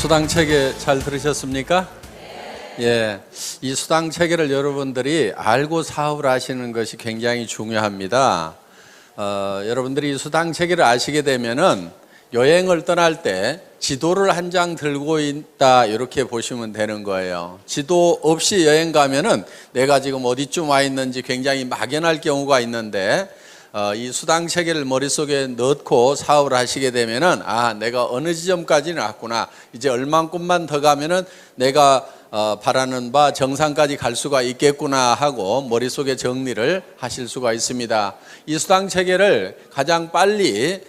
수당 체계 잘 들으셨습니까? 예, 이 수당 체계를 여러분들이 알고 사업을 하시는 것이 굉장히 중요합니다. 여러분들이 이 수당 체계를 아시게 되면은 여행을 떠날 때 지도를 한 장 들고 있다 이렇게 보시면 되는 거예요. 지도 없이 여행 가면은 내가 지금 어디쯤 와 있는지 굉장히 막연할 경우가 있는데 이 수당 체계를 머릿속에 넣고 사업을 하시게 되면은 내가 어느 지점까지는 왔구나, 이제 얼만큼만 더 가면은 내가 바라는 바 정상까지 갈 수가 있겠구나 하고 머릿속에 정리를 하실 수가 있습니다. 이 수당 체계를 가장 빨리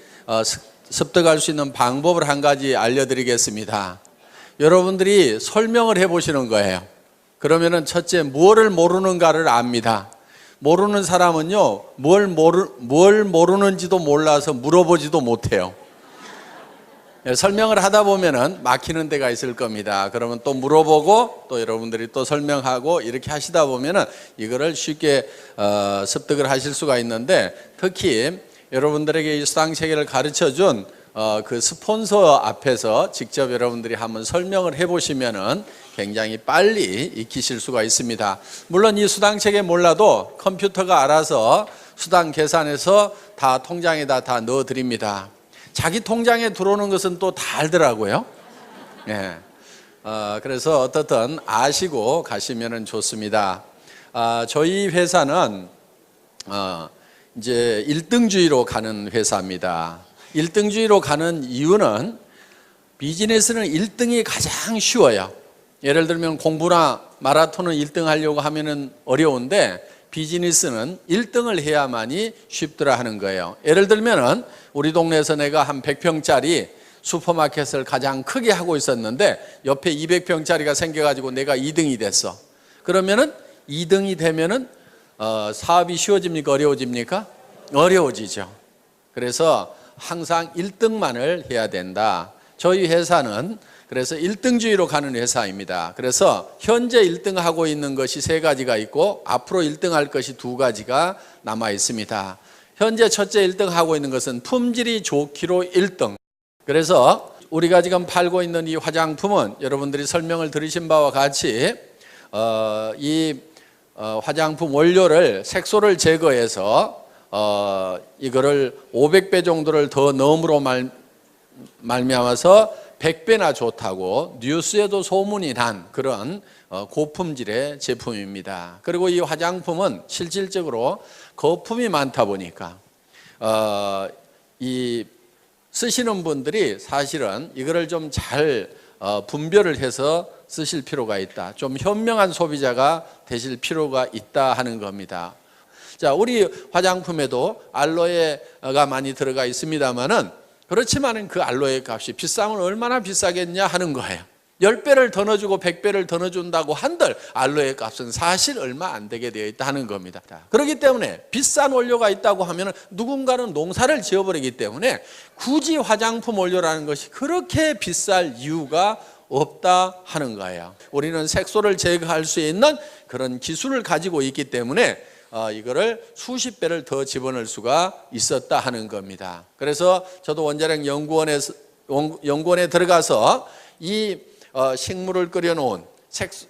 습득할 수 있는 방법을 한 가지 알려드리겠습니다. 여러분들이 설명을 해보시는 거예요. 그러면은 첫째, 무엇을 모르는가를 압니다. 모르는 사람은요, 뭘 모르는지도 몰라서 물어보지도 못해요. 설명을 하다 보면은 막히는 데가 있을 겁니다. 그러면 또 물어보고 또 여러분들이 또 설명하고 이렇게 하시다 보면은 이거를 쉽게 습득을 하실 수가 있는데, 특히 여러분들에게 이 수당 체계를 가르쳐 준 그 스폰서 앞에서 직접 여러분들이 한번 설명을 해보시면은 굉장히 빨리 익히실 수가 있습니다. 물론 이 수당 체계 몰라도 컴퓨터가 알아서 수당 계산해서 다 통장에다 다 넣어 드립니다. 자기 통장에 들어오는 것은 또 다 알더라고요. 예. 그래서 어떻든 아시고 가시면은 좋습니다. 저희 회사는 이제 1등주의로 가는 회사입니다. 1등주의로 가는 이유는 비즈니스는 1등이 가장 쉬워요. 예를 들면 공부나 마라톤은 1등 하려고 하면은 어려운데 비즈니스는 1등을 해야만이 쉽더라 하는 거예요. 예를 들면은 우리 동네에서 내가 한 100평짜리 슈퍼마켓을 가장 크게 하고 있었는데 옆에 200평짜리가 생겨가지고 내가 2등이 됐어. 그러면은 2등이 되면은 사업이 쉬워집니까? 어려워집니까? 어려워지죠. 그래서 항상 1등만을 해야 된다. 저희 회사는 그래서 1등주의로 가는 회사입니다. 그래서 현재 1등 하고 있는 것이 3가지가 있고 앞으로 1등 할 것이 2가지가 남아 있습니다. 현재 첫째 1등 하고 있는 것은 품질이 좋기로 1등. 그래서 우리가 지금 팔고 있는 이 화장품은 여러분들이 설명을 들으신 바와 같이 이 화장품 원료를 색소를 제거해서 이거를 500배 정도를 더 넣음으로 말미암아서 100배나 좋다고 뉴스에도 소문이 난 그런 고품질의 제품입니다. 그리고 이 화장품은 실질적으로 거품이 많다 보니까 이 쓰시는 분들이 사실은 이거를 좀 잘 분별을 해서 쓰실 필요가 있다. 좀 현명한 소비자가 되실 필요가 있다 하는 겁니다. 자, 우리 화장품에도 알로에가 많이 들어가 있습니다만은 그렇지만은 그 알로에 값이 비싸면 얼마나 비싸겠냐 하는 거예요. 10배를 더 넣어주고 100배를 더 넣어준다고 한들 알로에 값은 사실 얼마 안 되게 되어 있다 하는 겁니다. 그렇기 때문에 비싼 원료가 있다고 하면 누군가는 농사를 지어버리기 때문에 굳이 화장품 원료라는 것이 그렇게 비쌀 이유가 없다 하는 거예요. 우리는 색소를 제거할 수 있는 그런 기술을 가지고 있기 때문에 이거를 수십 배를 더 집어넣을 수가 있었다 하는 겁니다. 그래서 저도 원자력 연구원에 들어가서 이 식물을 끓여놓은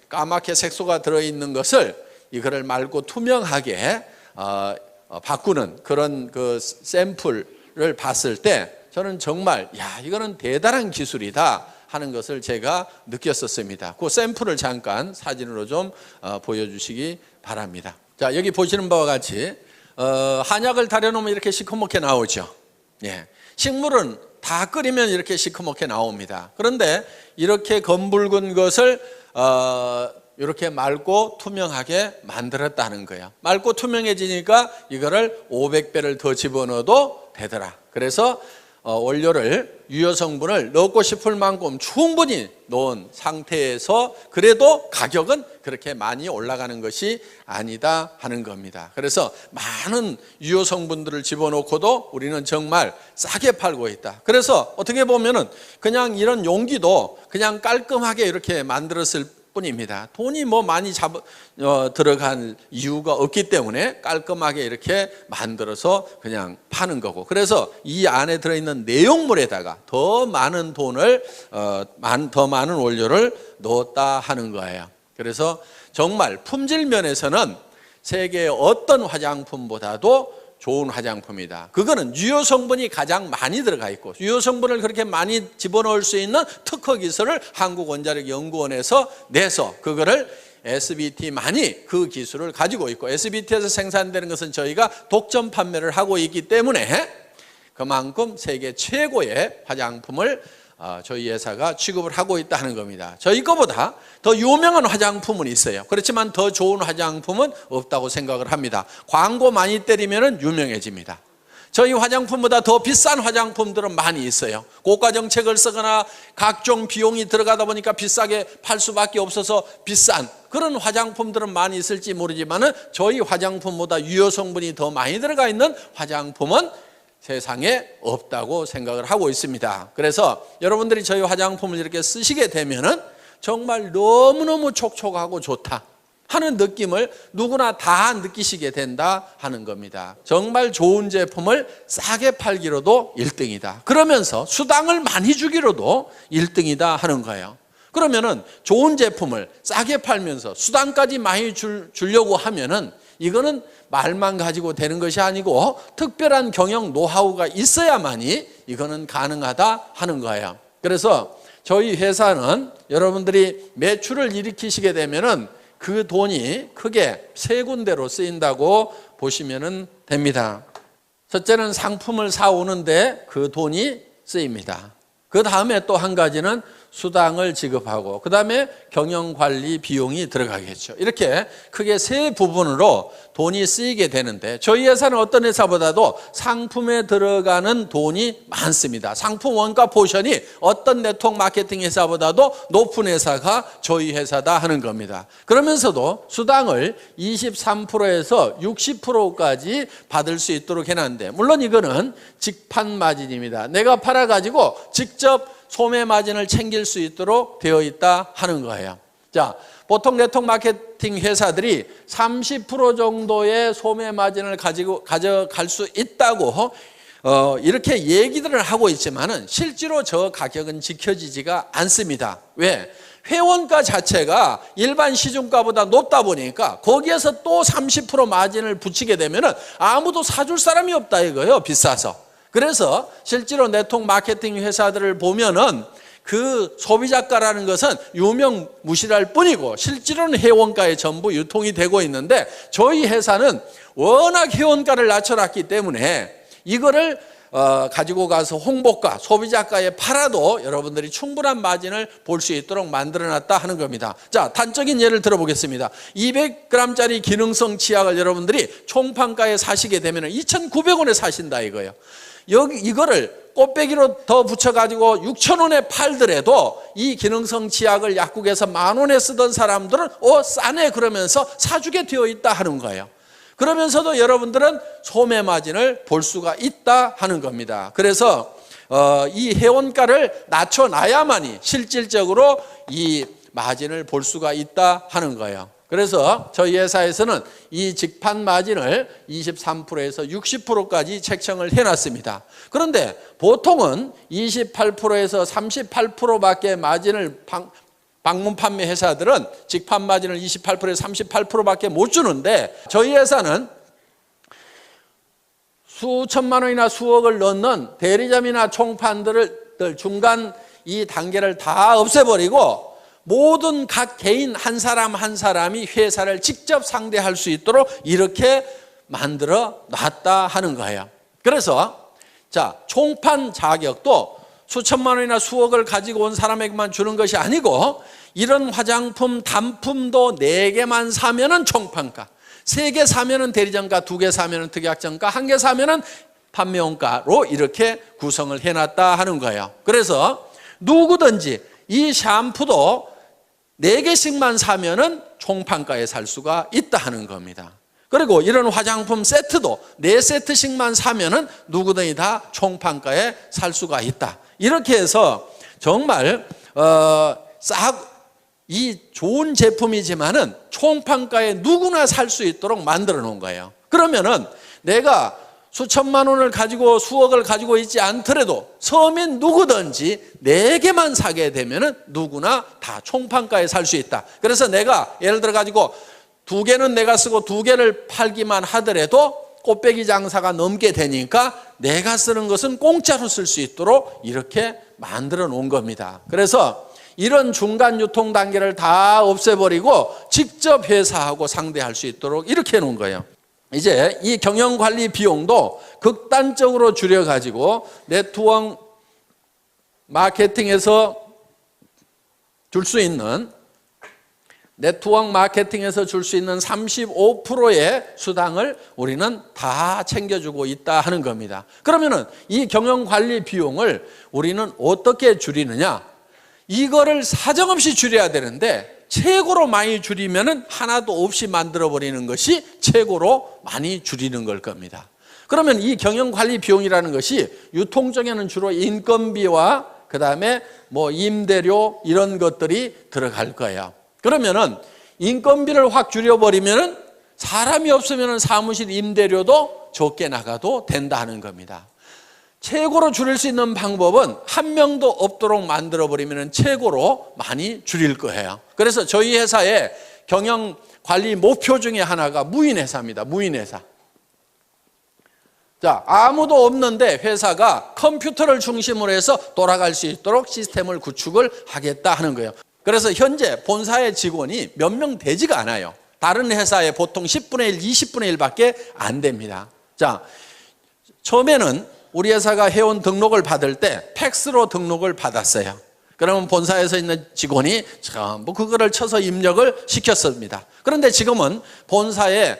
까맣게 색소가 들어있는 것을 이거를 맑고 투명하게 바꾸는 그런 그 샘플을 봤을 때 저는 정말 이거는 대단한 기술이다 하는 것을 제가 느꼈었습니다. 그 샘플을 잠깐 사진으로 좀 보여주시기 바랍니다. 자, 여기 보시는 바와 같이 한약을 달여놓으면 이렇게 시커멓게 나오죠. 예. 식물은 다 끓이면 이렇게 시커멓게 나옵니다. 그런데 이렇게 검붉은 것을 이렇게 맑고 투명하게 만들었다는 거예요. 맑고 투명해지니까 이거를 500배를 더 집어넣어도 되더라. 그래서 원료를 유효 성분을 넣고 싶을 만큼 충분히 넣은 상태에서 그래도 가격은 그렇게 많이 올라가는 것이 아니다 하는 겁니다. 그래서 많은 유효 성분들을 집어넣고도 우리는 정말 싸게 팔고 있다. 그래서 어떻게 보면은 그냥 이런 용기도 그냥 깔끔하게 이렇게 만들었을 뿐입니다. 돈이 뭐 많이 들어간 이유가 없기 때문에 깔끔하게 이렇게 만들어서 그냥 파는 거고, 그래서 이 안에 들어있는 내용물에다가 더 많은 돈을 더 많은 원료를 넣었다 하는 거예요. 그래서 정말 품질 면에서는 세계의 어떤 화장품보다도 좋은 화장품이다. 그거는 유효 성분이 가장 많이 들어가 있고, 유효 성분을 그렇게 많이 집어넣을 수 있는 특허 기술을 한국원자력연구원에서 내서 그거를 SBT만이 그 기술을 가지고 있고, SBT에서 생산되는 것은 저희가 독점 판매를 하고 있기 때문에 그만큼 세계 최고의 화장품을 저희 회사가 취급을 하고 있다는 겁니다. 저희 거보다 더 유명한 화장품은 있어요. 그렇지만 더 좋은 화장품은 없다고 생각을 합니다. 광고 많이 때리면 유명해집니다. 저희 화장품보다 더 비싼 화장품들은 많이 있어요. 고가 정책을 쓰거나 각종 비용이 들어가다 보니까 비싸게 팔 수밖에 없어서 비싼 그런 화장품들은 많이 있을지 모르지만 저희 화장품보다 유효 성분이 더 많이 들어가 있는 화장품은 세상에 없다고 생각을 하고 있습니다. 그래서 여러분들이 저희 화장품을 이렇게 쓰시게 되면은 정말 너무너무 촉촉하고 좋다 하는 느낌을 누구나 다 느끼시게 된다 하는 겁니다. 정말 좋은 제품을 싸게 팔기로도 1등이다. 그러면서 수당을 많이 주기로도 1등이다 하는 거예요. 그러면은 좋은 제품을 싸게 팔면서 수당까지 많이 주려고 하면은 이거는 말만 가지고 되는 것이 아니고 특별한 경영 노하우가 있어야만이 이거는 가능하다 하는 거예요. 그래서 저희 회사는 여러분들이 매출을 일으키시게 되면은 그 돈이 크게 세 군데로 쓰인다고 보시면 됩니다. 첫째는 상품을 사오는데 그 돈이 쓰입니다. 그 다음에 또 한 가지는 수당을 지급하고, 그 다음에 경영관리 비용이 들어가겠죠. 이렇게 크게 세 부분으로 돈이 쓰이게 되는데, 저희 회사는 어떤 회사보다도 상품에 들어가는 돈이 많습니다. 상품 원가 포션이 어떤 네트워크 마케팅 회사보다도 높은 회사가 저희 회사다 하는 겁니다. 그러면서도 수당을 23%에서 60%까지 받을 수 있도록 해놨는데, 물론 이거는 직판 마진입니다. 내가 팔아가지고 직접 소매 마진을 챙길 수 있도록 되어 있다 하는 거예요. 자, 보통 네트워크 마케팅 회사들이 30% 정도의 소매 마진을 가져갈 수 있다고 이렇게 얘기들을 하고 있지만은 실제로 저 가격은 지켜지지가 않습니다. 왜? 회원가 자체가 일반 시중가보다 높다 보니까 거기에서 또 30% 마진을 붙이게 되면은 아무도 사줄 사람이 없다 이거예요. 비싸서. 그래서 실제로 네트워크 마케팅 회사들을 보면은 그 소비자가라는 것은 유명무실할 뿐이고 실제로는 회원가에 전부 유통이 되고 있는데, 저희 회사는 워낙 회원가를 낮춰놨기 때문에 이거를 가지고 가서 홍보가, 소비자가에 팔아도 여러분들이 충분한 마진을 볼 수 있도록 만들어놨다 하는 겁니다. 자, 단적인 예를 들어보겠습니다. 200g짜리 기능성 치약을 여러분들이 총판가에 사시게 되면 2,900원에 사신다 이거예요. 이거를 꽃배기로 더 붙여가지고 6,000원에 팔더라도 이 기능성 치약을 약국에서 10,000원에 쓰던 사람들은 싸네 그러면서 사주게 되어 있다 하는 거예요. 그러면서도 여러분들은 소매 마진을 볼 수가 있다 하는 겁니다. 그래서 이 회원가를 낮춰놔야만이 실질적으로 이 마진을 볼 수가 있다 하는 거예요. 그래서 저희 회사에서는 이 직판 마진을 23%에서 60%까지 책정을 해놨습니다. 그런데 보통은 28%에서 38%밖에 마진을 방문 판매 회사들은 직판 마진을 28%에서 38%밖에 못 주는데, 저희 회사는 수천만 원이나 수억을 넣는 대리점이나 총판들을 중간 이 단계를 다 없애버리고 모든 각 개인 한 사람 한 사람이 회사를 직접 상대할 수 있도록 이렇게 만들어 놨다 하는 거예요. 그래서 자, 총판 자격도 수천만 원이나 수억을 가지고 온 사람에게만 주는 것이 아니고, 이런 화장품 단품도 4개만 사면은 총판가, 3개 사면은 대리점가, 2개 사면은 특약점가, 1개 사면은 판매원가로 이렇게 구성을 해놨다 하는 거예요. 그래서 누구든지 이 샴푸도 4개씩만 사면은 총판가에 살 수가 있다 하는 겁니다. 그리고 이런 화장품 세트도 4세트씩만 사면은 누구든지 다 총판가에 살 수가 있다. 이렇게 해서 정말 이 좋은 제품이지만은 총판가에 누구나 살 수 있도록 만들어 놓은 거예요. 그러면은 내가 수천만 원을 가지고 수억을 가지고 있지 않더라도 서민 누구든지 4개만 사게 되면은 누구나 다 총판가에 살 수 있다. 그래서 내가 예를 들어 가지고 2개는 내가 쓰고 2개를 팔기만 하더라도 꽃배기 장사가 넘게 되니까 내가 쓰는 것은 공짜로 쓸 수 있도록 이렇게 만들어 놓은 겁니다. 그래서 이런 중간 유통 단계를 다 없애버리고 직접 회사하고 상대할 수 있도록 이렇게 해놓은 거예요. 이제 이 경영관리 비용도 극단적으로 줄여가지고 네트워크 마케팅에서 줄 수 있는 35%의 수당을 우리는 다 챙겨주고 있다 하는 겁니다. 그러면은 이 경영관리 비용을 우리는 어떻게 줄이느냐? 이거를 사정없이 줄여야 되는데 최고로 많이 줄이면은 하나도 없이 만들어버리는 것이 최고로 많이 줄이는 걸 겁니다. 그러면 이 경영관리 비용이라는 것이 유통적에는 주로 인건비와 그 다음에 뭐 임대료 이런 것들이 들어갈 거예요. 그러면은 인건비를 확 줄여버리면은 사람이 없으면은 사무실 임대료도 적게 나가도 된다 하는 겁니다. 최고로 줄일 수 있는 방법은 한 명도 없도록 만들어버리면 최고로 많이 줄일 거예요. 그래서 저희 회사의 경영관리 목표 중에 하나가 무인회사입니다. 무인회사. 자, 아무도 없는데 회사가 컴퓨터를 중심으로 해서 돌아갈 수 있도록 시스템을 구축을 하겠다 하는 거예요. 그래서 현재 본사의 직원이 몇 명 되지가 않아요. 다른 회사에 보통 10분의 1, 20분의 1밖에 안 됩니다. 자, 처음에는 우리 회사가 회원 등록을 받을 때 팩스로 등록을 받았어요. 그러면 본사에서 있는 직원이 전부 그거를 쳐서 입력을 시켰습니다. 그런데 지금은 본사에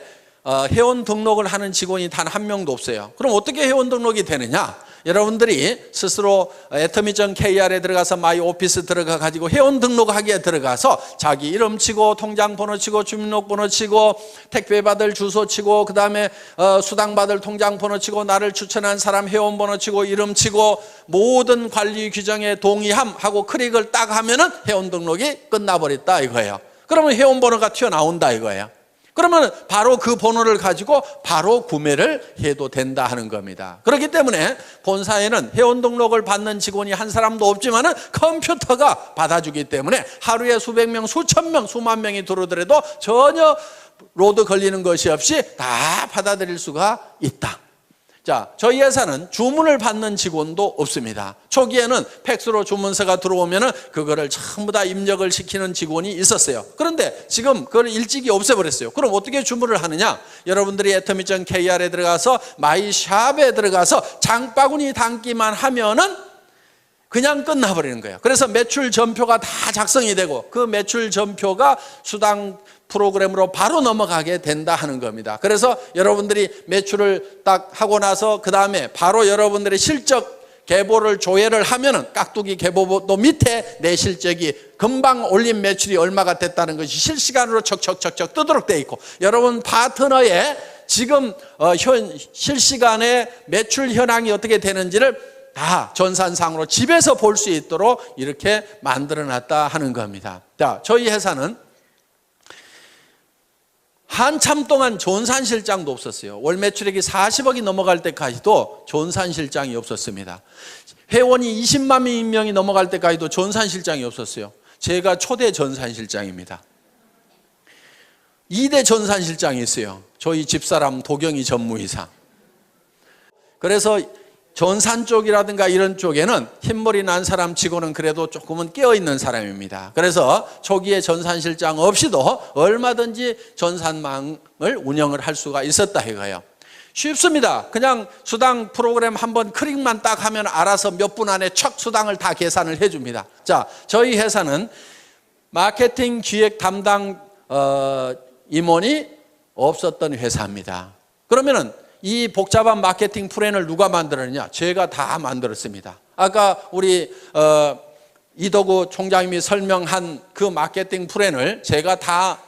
회원 등록을 하는 직원이 단 한 명도 없어요. 그럼 어떻게 회원 등록이 되느냐? 여러분들이 스스로 atomy.kr에 들어가서 마이 오피스 들어가 가지고 회원 등록하기에 들어가서 자기 이름 치고 통장 번호 치고 주민등록번호 치고 택배 받을 주소 치고 그 다음에 수당 받을 통장 번호 치고 나를 추천한 사람 회원 번호 치고 이름 치고 모든 관리 규정에 동의함하고 클릭을 딱 하면은 회원 등록이 끝나버렸다 이거예요. 그러면 회원 번호가 튀어나온다 이거예요. 그러면 바로 그 번호를 가지고 바로 구매를 해도 된다 하는 겁니다. 그렇기 때문에 본사에는 회원 등록을 받는 직원이 한 사람도 없지만은 컴퓨터가 받아주기 때문에 하루에 수백 명, 수천 명, 수만 명이 들어오더라도 전혀 로드 걸리는 것이 없이 다 받아들일 수가 있다. 자, 저희 회사는 주문을 받는 직원도 없습니다. 초기에는 팩스로 주문서가 들어오면은 그거를 전부 다 입력을 시키는 직원이 있었어요. 그런데 지금 그걸 일찍이 없애버렸어요. 그럼 어떻게 주문을 하느냐? 여러분들이 atomy.kr에 들어가서 마이샵에 들어가서 장바구니 담기만 하면은 그냥 끝나버리는 거예요. 그래서 매출 전표가 다 작성이 되고 그 매출 전표가 수당 프로그램으로 바로 넘어가게 된다 하는 겁니다. 그래서 여러분들이 매출을 딱 하고 나서 그 다음에 바로 여러분들의 실적 계보를 조회를 하면은 깍두기 계보도 밑에 내 실적이 금방 올린 매출이 얼마가 됐다는 것이 실시간으로 척척척척 뜨도록 돼 있고 여러분 파트너의 지금 실시간에 매출 현황이 어떻게 되는지를 다 전산상으로 집에서 볼 수 있도록 이렇게 만들어 놨다 하는 겁니다. 자, 저희 회사는 한참 동안 전산실장도 없었어요. 월 매출액이 40억이 넘어갈 때까지도 전산실장이 없었습니다. 회원이 20만 명이 넘어갈 때까지도 전산실장이 없었어요. 제가 초대 전산실장입니다. 2대 전산실장이 있어요. 저희 집사람 도경이 전무이사. 그래서 전산 쪽이라든가 이런 쪽에는 흰머리 난 사람 치고는 그래도 조금은 깨어있는 사람입니다. 그래서 초기에 전산실장 없이도 얼마든지 전산망을 운영을 할 수가 있었다 이거예요. 쉽습니다. 그냥 수당 프로그램 한번 클릭만 딱 하면 알아서 몇 분 안에 척 수당을 다 계산을 해줍니다. 자, 저희 회사는 마케팅 기획 담당 임원이 없었던 회사입니다. 그러면은 이 복잡한 마케팅 플랜을 누가 만들었느냐? 제가 다 만들었습니다. 아까 우리 이덕우 총장님이 설명한 그 마케팅 플랜을 제가 다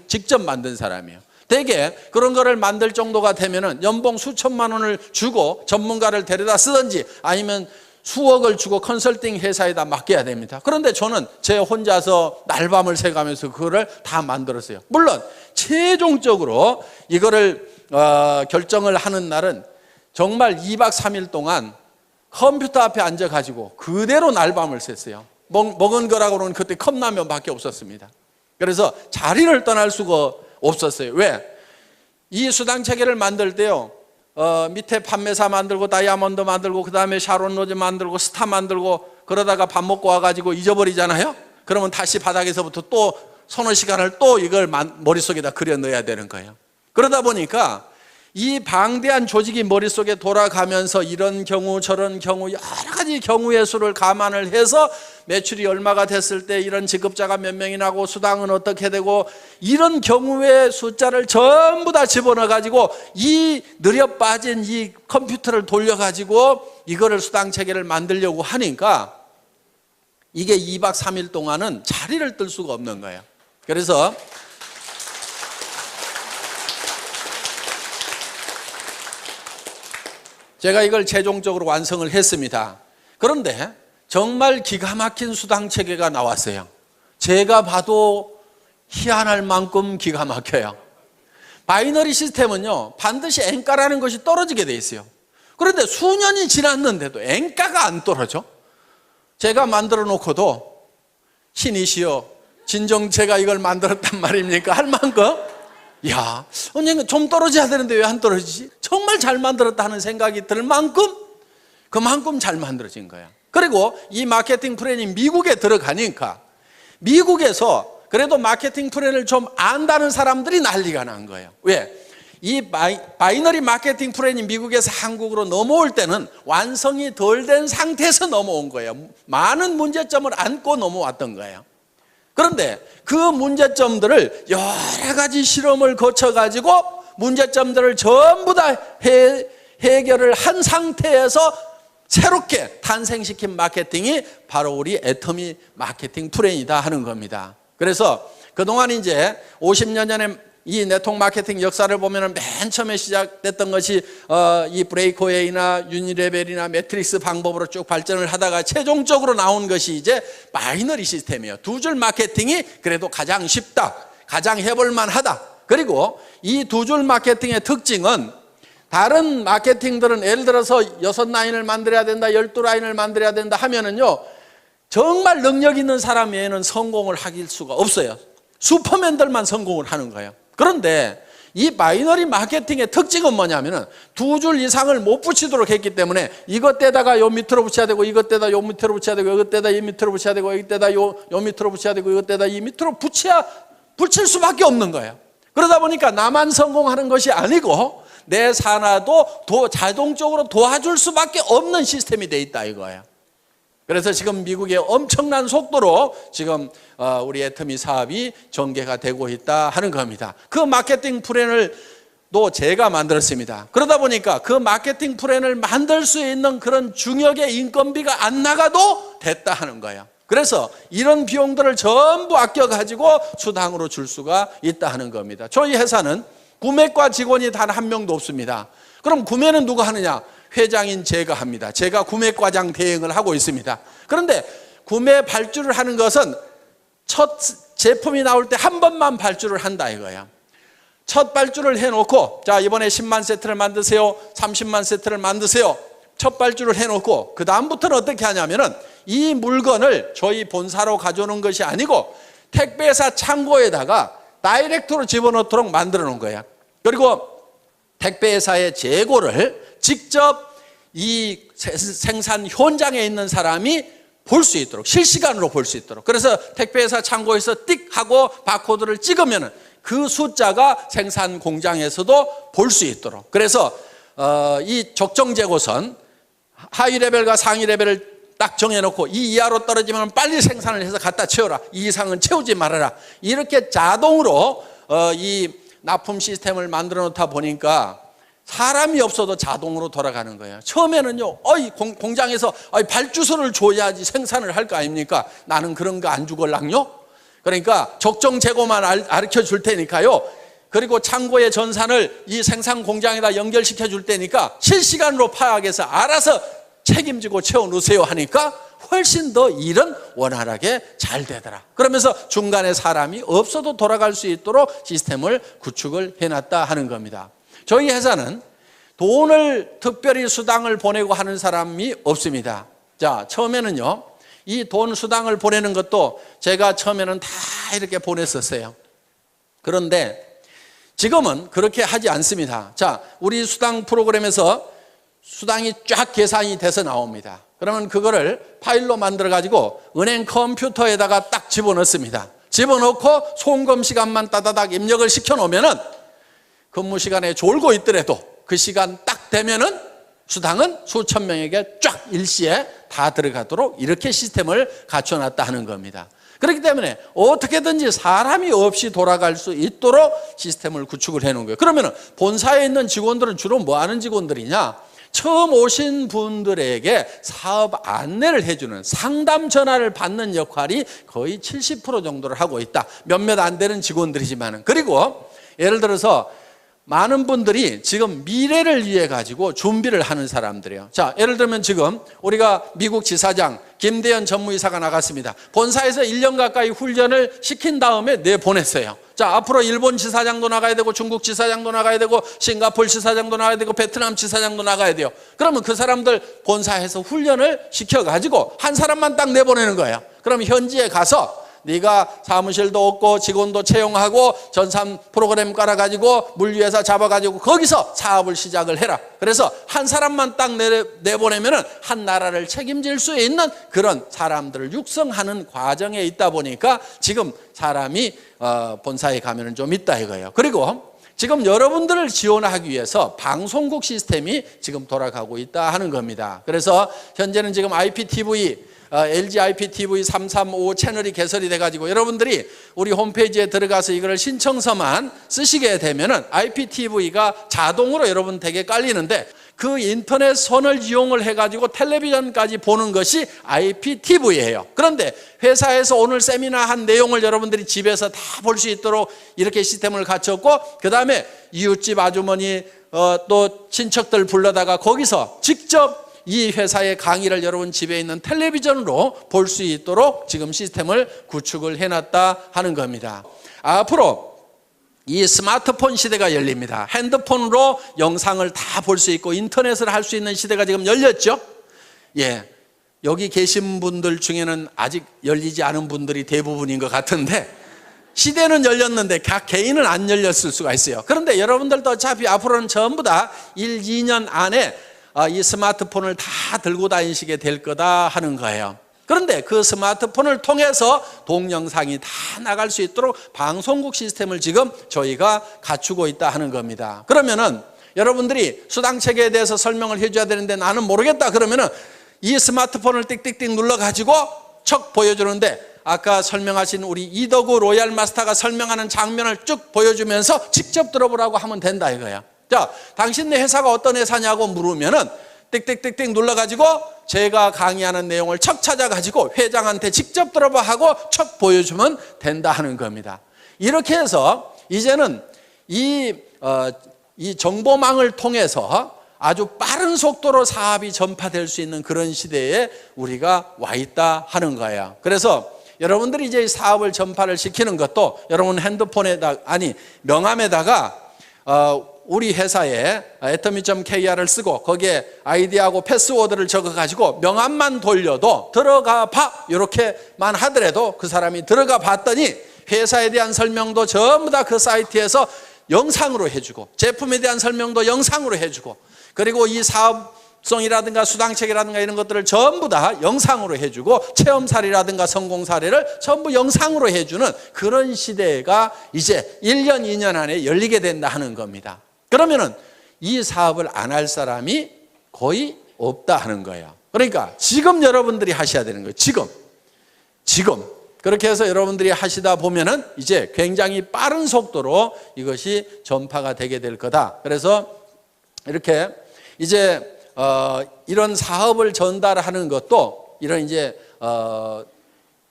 직접 만든 사람이에요. 대개 그런 거를 만들 정도가 되면은 연봉 수천만 원을 주고 전문가를 데려다 쓰든지 아니면 수억을 주고 컨설팅 회사에다 맡겨야 됩니다. 그런데 저는 제 혼자서 날밤을 새가면서 그거를 다 만들었어요. 물론 최종적으로 이거를 결정을 하는 날은 정말 2박 3일 동안 컴퓨터 앞에 앉아가지고 그대로 날밤을 샜어요. 먹은 거라고는 그때 컵라면밖에 없었습니다. 그래서 자리를 떠날 수가 없었어요. 왜? 이 수당 체계를 만들 때요, 밑에 판매사 만들고 다이아몬드 만들고 그 다음에 샤론 로즈 만들고 스타 만들고 그러다가 밥 먹고 와가지고 잊어버리잖아요. 그러면 다시 바닥에서부터 또 서너 시간을 또 이걸 머릿속에다 그려 넣어야 되는 거예요. 그러다 보니까 이 방대한 조직이 머릿속에 돌아가면서 이런 경우 저런 경우 여러 가지 경우의 수를 감안을 해서 매출이 얼마가 됐을 때 이런 지급자가 몇 명이 나고 수당은 어떻게 되고 이런 경우의 숫자를 전부 다 집어넣어 가지고 이 느려 빠진 이 컴퓨터를 돌려 가지고 이거를 수당 체계를 만들려고 하니까 이게 2박 3일 동안은 자리를 뜰 수가 없는 거예요. 그래서 제가 이걸 최종적으로 완성을 했습니다. 그런데 정말 기가 막힌 수당 체계가 나왔어요. 제가 봐도 희한할 만큼 기가 막혀요. 바이너리 시스템은요, 반드시 엔가라는 것이 떨어지게 돼 있어요. 그런데 수년이 지났는데도 엔가가 안 떨어져. 제가 만들어 놓고도 신이시여, 진정 제가 이걸 만들었단 말입니까? 할 만큼 야, 언젠가 좀 떨어져야 되는데 왜 안 떨어지지? 정말 잘 만들었다 하는 생각이 들 만큼 그만큼 잘 만들어진 거야. 그리고 이 마케팅 플랜이 미국에 들어가니까 미국에서 그래도 마케팅 플랜을 좀 안다는 사람들이 난리가 난 거예요. 왜? 이 바이너리 마케팅 플랜이 미국에서 한국으로 넘어올 때는 완성이 덜 된 상태에서 넘어온 거예요. 많은 문제점을 안고 넘어왔던 거예요. 그런데 그 문제점들을 여러 가지 실험을 거쳐가지고 문제점들을 전부 다 해결을 한 상태에서 새롭게 탄생시킨 마케팅이 바로 우리 애터미 마케팅 플랜이다 하는 겁니다. 그래서 그동안 이제 50년 전에 이 네트워크 마케팅 역사를 보면 맨 처음에 시작됐던 것이 이 브레이크웨이나 유니레벨이나 매트릭스 방법으로 쭉 발전을 하다가 최종적으로 나온 것이 이제 바이너리 시스템이에요. 두 줄 마케팅이 그래도 가장 쉽다, 가장 해볼만 하다. 그리고 이 두 줄 마케팅의 특징은 다른 마케팅들은 예를 들어서 6라인을 만들어야 된다, 12라인을 만들어야 된다 하면은요, 정말 능력 있는 사람 외에는 성공을 하길 수가 없어요. 슈퍼맨들만 성공을 하는 거예요. 그런데 이 바이너리 마케팅의 특징은 뭐냐면은 두 줄 이상을 못 붙이도록 했기 때문에 이것 때다가 요 밑으로 붙여야 되고 이것 때다 요 밑으로 붙여야 되고 이것 때다 이 밑으로 붙여야 되고 이것 때다 요 밑으로 붙여야 되고 이것 때다 이 밑으로 붙일 수밖에 없는 거예요. 그러다 보니까 나만 성공하는 것이 아니고 내 산하도 자동적으로 도와줄 수밖에 없는 시스템이 돼 있다 이거예요. 그래서 지금 미국의 엄청난 속도로 지금 우리 애터미 사업이 전개가 되고 있다 하는 겁니다. 그 마케팅 플랜을 또 제가 만들었습니다. 그러다 보니까 그 마케팅 플랜을 만들 수 있는 그런 중역의 인건비가 안 나가도 됐다 하는 거예요. 그래서 이런 비용들을 전부 아껴가지고 수당으로 줄 수가 있다 하는 겁니다. 저희 회사는 구매과 직원이 단 한 명도 없습니다. 그럼 구매는 누가 하느냐? 회장인 제가 합니다. 제가 구매과장 대행을 하고 있습니다. 그런데 구매 발주를 하는 것은 첫 제품이 나올 때 한 번만 발주를 한다 이거야. 첫 발주를 해놓고 자 이번에 10만 세트를 만드세요, 30만 세트를 만드세요. 첫 발주를 해놓고 그 다음부터는 어떻게 하냐면은 이 물건을 저희 본사로 가져오는 것이 아니고 택배사 창고에다가 다이렉트로 집어넣도록 만들어 놓은 거야. 그리고 택배사의 재고를 직접 이 생산 현장에 있는 사람이 볼 수 있도록 실시간으로 볼 수 있도록 그래서 택배회사 창고에서 띡 하고 바코드를 찍으면 그 숫자가 생산 공장에서도 볼 수 있도록 그래서 이 적정 재고선 하위 레벨과 상위 레벨을 딱 정해놓고 이 이하로 떨어지면 빨리 생산을 해서 갖다 채워라, 이 이상은 채우지 말아라, 이렇게 자동으로 이 납품 시스템을 만들어 놓다 보니까 사람이 없어도 자동으로 돌아가는 거예요. 처음에는요, 공장에서 발주서를 줘야지 생산을 할 거 아닙니까? 나는 그런 거 안 주걸랑요? 그러니까 적정 재고만 가르쳐 줄 테니까요. 그리고 창고의 전산을 이 생산 공장에다 연결시켜 줄 테니까 실시간으로 파악해서 알아서 책임지고 채워놓으세요 하니까 훨씬 더 일은 원활하게 잘 되더라. 그러면서 중간에 사람이 없어도 돌아갈 수 있도록 시스템을 구축을 해놨다 하는 겁니다. 저희 회사는 돈을 특별히 수당을 보내고 하는 사람이 없습니다. 자, 처음에는요, 이 돈 수당을 보내는 것도 제가 처음에는 다 이렇게 보냈었어요. 그런데 지금은 그렇게 하지 않습니다. 자, 우리 수당 프로그램에서 수당이 쫙 계산이 돼서 나옵니다. 그러면 그거를 파일로 만들어 가지고 은행 컴퓨터에다가 딱 집어넣습니다. 집어넣고 송금 시간만 따다닥 입력을 시켜 놓으면은 근무 시간에 졸고 있더라도 그 시간 딱 되면은 수당은 수천 명에게 쫙 일시에 다 들어가도록 이렇게 시스템을 갖춰놨다 하는 겁니다. 그렇기 때문에 어떻게든지 사람이 없이 돌아갈 수 있도록 시스템을 구축을 해놓은 거예요. 그러면 본사에 있는 직원들은 주로 뭐 하는 직원들이냐? 처음 오신 분들에게 사업 안내를 해주는 상담 전화를 받는 역할이 거의 70% 정도를 하고 있다. 몇몇 안 되는 직원들이지만은. 그리고 예를 들어서 많은 분들이 지금 미래를 위해 가지고 준비를 하는 사람들이에요. 자, 예를 들면 지금 우리가 미국 지사장 김대현 전무이사가 나갔습니다. 본사에서 1년 가까이 훈련을 시킨 다음에 내보냈어요. 자, 앞으로 일본 지사장도 나가야 되고 중국 지사장도 나가야 되고 싱가포르 지사장도 나가야 되고 베트남 지사장도 나가야 돼요. 그러면 그 사람들 본사에서 훈련을 시켜가지고 한 사람만 딱 내보내는 거예요. 그럼 현지에 가서 네가 사무실도 없고 직원도 채용하고 전산 프로그램 깔아가지고 물류회사 잡아가지고 거기서 사업을 시작을 해라. 그래서 한 사람만 딱 내보내면은 한 나라를 책임질 수 있는 그런 사람들을 육성하는 과정에 있다 보니까 지금 사람이 본사에 가면은 좀 있다 이거예요. 그리고 지금 여러분들을 지원하기 위해서 방송국 시스템이 지금 돌아가고 있다 하는 겁니다. 그래서 현재는 지금 IPTV LG IPTV 335 채널이 개설이 돼가지고 여러분들이 우리 홈페이지에 들어가서 이걸 신청서만 쓰시게 되면은 IPTV가 자동으로 여러분 댁에 깔리는데 그 인터넷 선을 이용을 해가지고 텔레비전까지 보는 것이 IPTV예요. 그런데 회사에서 오늘 세미나 한 내용을 여러분들이 집에서 다 볼 수 있도록 이렇게 시스템을 갖췄고 그 다음에 이웃집 아주머니 또 친척들 불러다가 거기서 직접 이 회사의 강의를 여러분 집에 있는 텔레비전으로 볼 수 있도록 지금 시스템을 구축을 해놨다 하는 겁니다. 앞으로 이 스마트폰 시대가 열립니다. 핸드폰으로 영상을 다 볼 수 있고 인터넷을 할 수 있는 시대가 지금 열렸죠. 예, 여기 계신 분들 중에는 아직 열리지 않은 분들이 대부분인 것 같은데 시대는 열렸는데 각 개인은 안 열렸을 수가 있어요. 그런데 여러분들도 어차피 앞으로는 전부 다 1, 2년 안에 이 스마트폰을 다 들고 다니시게 될 거다 하는 거예요. 그런데 그 스마트폰을 통해서 동영상이 다 나갈 수 있도록 방송국 시스템을 지금 저희가 갖추고 있다 하는 겁니다. 그러면은 여러분들이 수당체계에 대해서 설명을 해줘야 되는데 나는 모르겠다 그러면은 이 스마트폰을 띡띡띡 눌러가지고 척 보여주는데 아까 설명하신 우리 이덕우 로얄 마스터가 설명하는 장면을 쭉 보여주면서 직접 들어보라고 하면 된다 이거야. 자, 당신네 회사가 어떤 회사냐고 물으면은 띡띡띡띡 눌러가지고 제가 강의하는 내용을 척 찾아가지고 회장한테 직접 들어봐 하고 척 보여주면 된다 하는 겁니다. 이렇게 해서 이제는 이 정보망을 통해서 아주 빠른 속도로 사업이 전파될 수 있는 그런 시대에 우리가 와 있다 하는 거예요. 그래서 여러분들이 이제 사업을 전파를 시키는 것도 여러분 핸드폰에다 명함에다가 우리 회사에 atomy.kr을 쓰고 거기에 아이디하고 패스워드를 적어가지고 명함만 돌려도 들어가 봐 이렇게만 하더라도 그 사람이 들어가 봤더니 회사에 대한 설명도 전부 다 그 사이트에서 영상으로 해주고 제품에 대한 설명도 영상으로 해주고 그리고 이 사업성이라든가 수당체계라든가 이런 것들을 전부 다 영상으로 해주고 체험 사례라든가 성공 사례를 전부 영상으로 해주는 그런 시대가 이제 1년, 2년 안에 열리게 된다 하는 겁니다. 그러면은 이 사업을 안 할 사람이 거의 없다 하는 거예요. 그러니까 지금 여러분들이 하셔야 되는 거예요. 지금. 그렇게 해서 여러분들이 하시다 보면은 이제 굉장히 빠른 속도로 이것이 전파가 되게 될 거다. 그래서 이렇게 이제 이런 사업을 전달하는 것도 이런 이제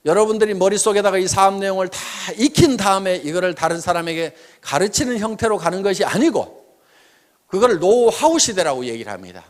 여러분들이 머릿속에다가 이 사업 내용을 다 익힌 다음에 이거를 다른 사람에게 가르치는 형태로 가는 것이 아니고 그걸 노하우 시대라고 얘기를 합니다.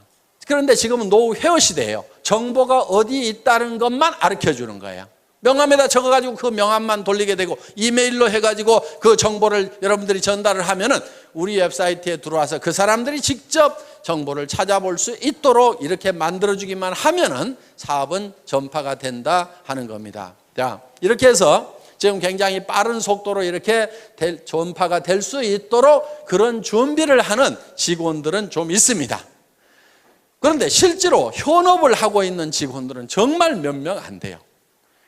그런데 지금은 노후 회화 시대예요. 정보가 어디 있다는 것만 가르쳐 주는 거예요. 명함에다 적어가지고 그 명함만 돌리게 되고 이메일로 해가지고 그 정보를 여러분들이 전달을 하면은 우리 웹사이트에 들어와서 그 사람들이 직접 정보를 찾아볼 수 있도록 이렇게 만들어주기만 하면은 사업은 전파가 된다 하는 겁니다. 자, 이렇게 해서 지금 굉장히 빠른 속도로 이렇게 전파가 될 수 있도록 그런 준비를 하는 직원들은 좀 있습니다. 그런데 실제로 현업을 하고 있는 직원들은 정말 몇 명 안 돼요.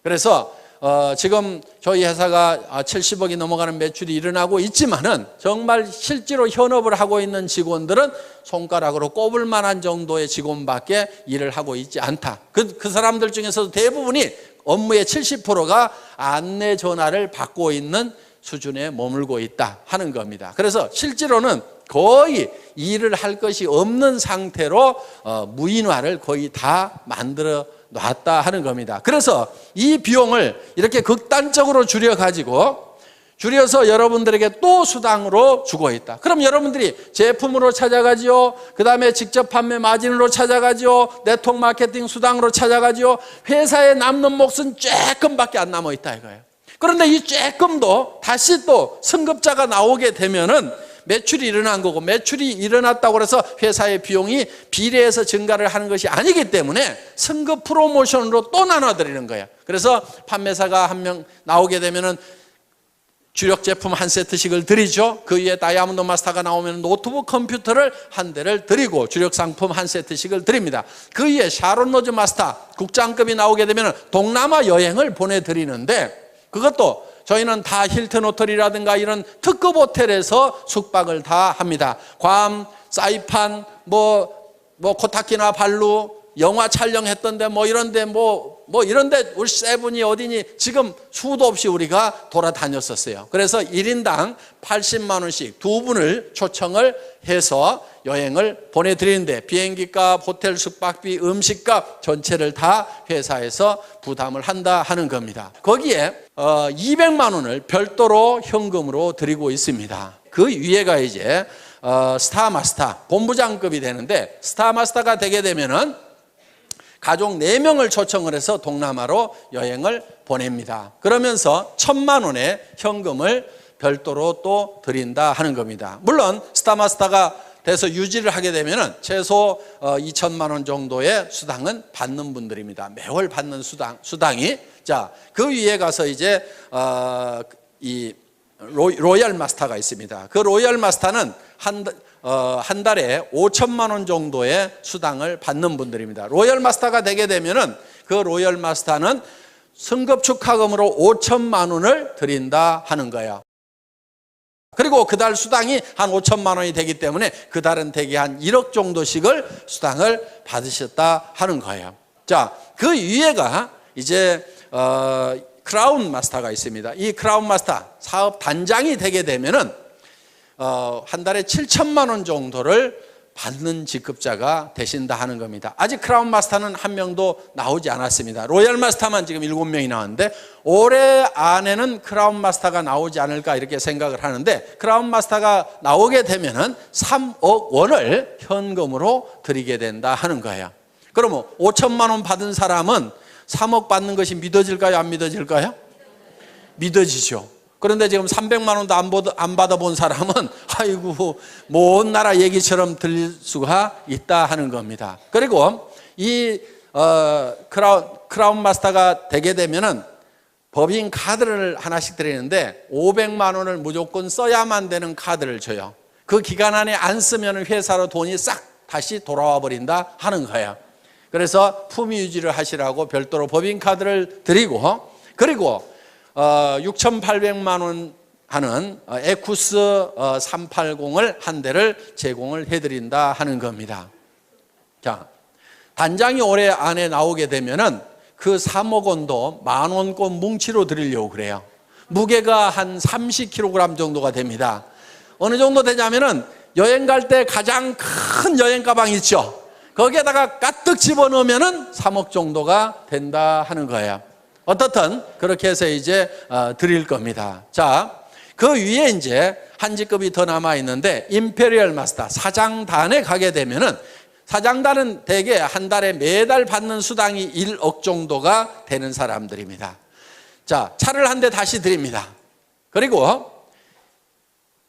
그래서 지금 저희 회사가 70억이 넘어가는 매출이 일어나고 있지만은 정말 실제로 현업을 하고 있는 직원들은 손가락으로 꼽을 만한 정도의 직원밖에 일을 하고 있지 않다. 그 사람들 중에서도 대부분이 업무의 70%가 안내 전화를 받고 있는 수준에 머물고 있다 하는 겁니다. 그래서 실제로는 거의 일을 할 것이 없는 상태로 무인화를 거의 다 만들어 놨다 하는 겁니다. 그래서 이 비용을 이렇게 극단적으로 줄여서 여러분들에게 또 수당으로 주고 있다. 그럼 여러분들이 제품으로 찾아가지요. 그 다음에 직접 판매 마진으로 찾아가지요. 네트워크 마케팅 수당으로 찾아가지요. 회사에 남는 몫은 조금밖에 안 남아 있다 이거예요. 그런데 이 조금도 다시 또 승급자가 나오게 되면은 매출이 일어난 거고, 매출이 일어났다고 해서 회사의 비용이 비례해서 증가를 하는 것이 아니기 때문에 승급 프로모션으로 또 나눠드리는 거예요. 그래서 판매사가 한 명 나오게 되면은 주력 제품 한 세트씩을 드리죠. 그 위에 다이아몬드 마스터가 나오면 노트북 컴퓨터를 한 대를 드리고 주력 상품 한 세트씩을 드립니다. 그 위에 샤론 로즈 마스터 국장급이 나오게 되면 동남아 여행을 보내드리는데, 그것도 저희는 다 힐튼 호텔이라든가 이런 특급 호텔에서 숙박을 다 합니다. 괌, 사이판, 코타키나 발루, 영화 촬영했던데 이런데 이런데 우리 세븐이 어디니 지금 수도 없이 우리가 돌아다녔었어요. 그래서 1인당 80만 원씩 두 분을 초청을 해서 여행을 보내드리는데 비행기값, 호텔 숙박비, 음식값 전체를 다 회사에서 부담을 한다 하는 겁니다. 거기에 200만 원을 별도로 현금으로 드리고 있습니다. 그 위에가 이제 스타마스터 본부장급이 되는데, 스타마스터가 되게 되면은 가족 4명을 초청을 해서 동남아로 여행을 보냅니다. 그러면서 1,000만 원의 현금을 별도로 또 드린다 하는 겁니다. 물론 스타마스터가 돼서 유지를 하게 되면은 최소 2천만 원 정도의 수당은 받는 분들입니다. 매월 받는 수당이. 자, 그 위에 가서 이제 이 로얄 마스터가 있습니다. 그 로얄 마스터는 한 달에 5천만 원 정도의 수당을 받는 분들입니다. 로얄 마스터가 되게 되면은 그 로얄 마스터는 승급 축하금으로 5천만 원을 드린다 하는 거예요. 그리고 그 달 수당이 한 5천만 원이 되기 때문에 그 달은 대개 한 1억 정도씩을 수당을 받으셨다 하는 거예요. 자, 그 위에가 이제 크라운 마스터가 있습니다. 이 크라운 마스터 사업 단장이 되게 되면은 한 달에 7천만 원 정도를 받는 직급자가 되신다 하는 겁니다. 아직 크라운 마스터는 한 명도 나오지 않았습니다. 로얄 마스터만 지금 7명이 나왔는데 올해 안에는 크라운 마스터가 나오지 않을까 이렇게 생각을 하는데, 크라운 마스터가 나오게 되면은 3억 원을 현금으로 드리게 된다 하는 거예요. 그러면 5천만 원 받은 사람은 3억 받는 것이 믿어질까요? 안 믿어질까요? 믿어지죠. 그런데 지금 300만 원도 안 받아본 사람은 아이고 먼 나라 얘기처럼 들릴 수가 있다 하는 겁니다. 그리고 이 크라운 마스터가 되게 되면은 법인 카드를 하나씩 드리는데 500만 원을 무조건 써야만 되는 카드를 줘요. 그 기간 안에 안 쓰면 회사로 돈이 싹 다시 돌아와 버린다 하는 거예요. 그래서 품위 유지를 하시라고 별도로 법인 카드를 드리고, 그리고 6,800만 원 하는 에쿠스 380을 한 대를 제공을 해드린다 하는 겁니다. 자, 단장이 올해 안에 나오게 되면은 그 3억 원도 10,000원권 뭉치로 드리려고 그래요. 무게가 한 30kg 정도가 됩니다. 어느 정도 되냐면은 여행 갈 때 가장 큰 여행 가방 있죠. 거기에다가 가득 집어넣으면은 3억 정도가 된다 하는 거예요. 어떻든 그렇게 해서 이제 드릴 겁니다. 자, 그 위에 이제 한 직급이 더 남아 있는데 임페리얼 마스터 사장단에 가게 되면은 사장단은 대개 한 달에 매달 받는 수당이 1억 정도가 되는 사람들입니다. 자, 차를 한 대 다시 드립니다. 그리고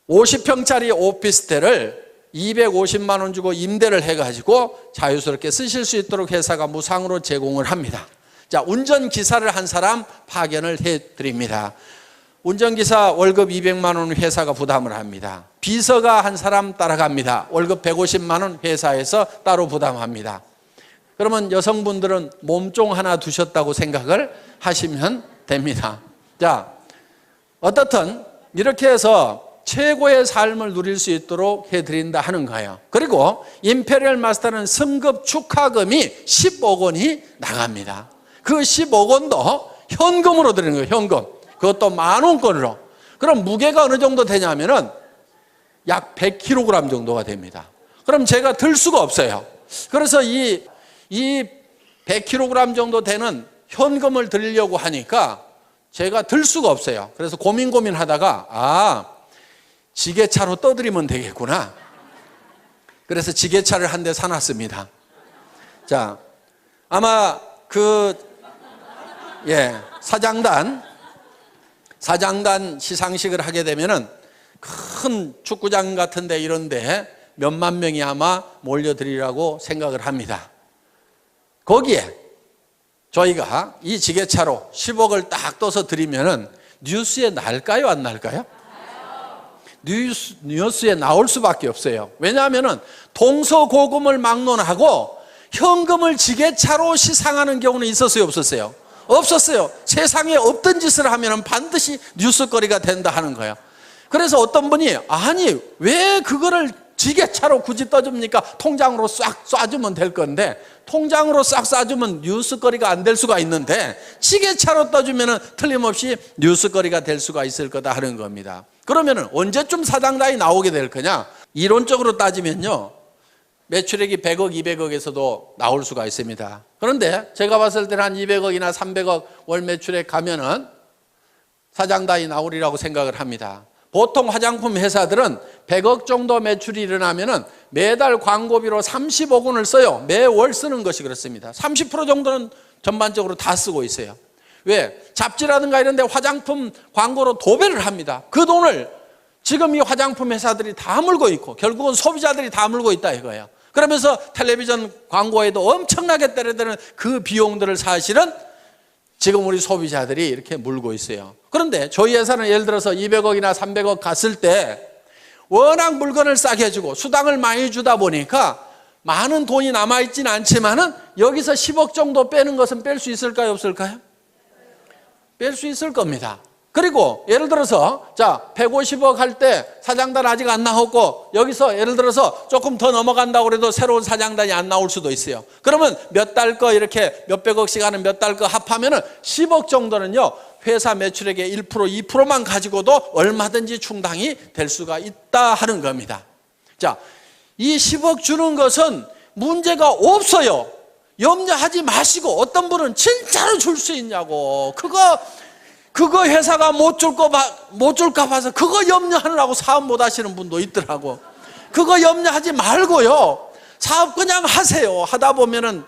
50평짜리 오피스텔을 250만 원 주고 임대를 해가지고 자유스럽게 쓰실 수 있도록 회사가 무상으로 제공을 합니다. 자, 운전기사를 한 사람 파견을 해드립니다. 운전기사 월급 200만 원 회사가 부담을 합니다. 비서가 한 사람 따라갑니다. 월급 150만 원 회사에서 따로 부담합니다. 그러면 여성분들은 몸종 하나 두셨다고 생각을 하시면 됩니다. 자, 어떻든 이렇게 해서 최고의 삶을 누릴 수 있도록 해드린다 하는 거예요. 그리고 임페리얼 마스터는 승급 축하금이 10억 원이 나갑니다. 그 10억 원도 현금으로 드리는 거예요. 현금. 그것도 10,000원권으로. 그럼 무게가 어느 정도 되냐면은 약 100kg 정도가 됩니다. 그럼 제가 들 수가 없어요. 그래서 이 100kg 정도 되는 현금을 드리려고 하니까 제가 들 수가 없어요. 그래서 고민하다가 지게차로 떠드리면 되겠구나. 그래서 지게차를 한 대 사놨습니다. 자, 아마 사장단 시상식을 하게 되면은 큰 축구장 같은데 이런데 몇만 명이 아마 몰려들이라고 생각을 합니다. 거기에 저희가 이 지게차로 10억을 딱 떠서 드리면은 뉴스에 날까요, 안 날까요? 뉴스에 나올 수밖에 없어요. 왜냐하면은 동서고금을 막론하고 현금을 지게차로 시상하는 경우는 있었어요, 없었어요? 없었어요. 세상에 없던 짓을 하면은 반드시 뉴스거리가 된다 하는 거예요. 그래서 어떤 분이 아니 왜 그거를 지게차로 굳이 떠줍니까? 통장으로 싹 쏴주면 될 건데 통장으로 싹 쏴주면 뉴스거리가 안 될 수가 있는데 지게차로 떠주면은 틀림없이 뉴스거리가 될 수가 있을 거다 하는 겁니다. 그러면은 언제쯤 사장단이 나오게 될 거냐? 이론적으로 따지면요, 매출액이 100억, 200억에서도 나올 수가 있습니다. 그런데 제가 봤을 때는 한 200억이나 300억 월 매출액 가면은 사장단이 나오리라고 생각을 합니다. 보통 화장품 회사들은 100억 정도 매출이 일어나면은 매달 광고비로 30억 원을 써요. 매월 쓰는 것이 그렇습니다. 30% 정도는 전반적으로 다 쓰고 있어요. 왜? 잡지라든가 이런 데 화장품 광고로 도배를 합니다. 그 돈을 지금 이 화장품 회사들이 다 물고 있고 결국은 소비자들이 다 물고 있다 이거예요. 그러면서 텔레비전 광고에도 엄청나게 때려드는 그 비용들을 사실은 지금 우리 소비자들이 이렇게 물고 있어요. 그런데 저희 회사는 예를 들어서 200억이나 300억 갔을 때 워낙 물건을 싸게 주고 수당을 많이 주다 보니까 많은 돈이 남아있지는 않지만은 여기서 10억 정도 빼는 것은 뺄 수 있을까요, 없을까요? 뺄 수 있을 겁니다. 그리고 예를 들어서 150억 할 때 사장단 아직 안 나왔고 여기서 예를 들어서 조금 더 넘어간다고 해도 새로운 사장단이 안 나올 수도 있어요. 그러면 몇 달 거 이렇게 몇백억씩 하는 몇 달 거 합하면은 10억 정도는요, 회사 매출액의 1%, 2%만 가지고도 얼마든지 충당이 될 수가 있다 하는 겁니다. 자, 이 10억 주는 것은 문제가 없어요. 염려하지 마시고, 어떤 분은 진짜로 줄 수 있냐고, 그거 회사가 못 줄까 봐서 그거 염려하느라고 사업 못 하시는 분도 있더라고. 그거 염려하지 말고요, 사업 그냥 하세요. 하다 보면은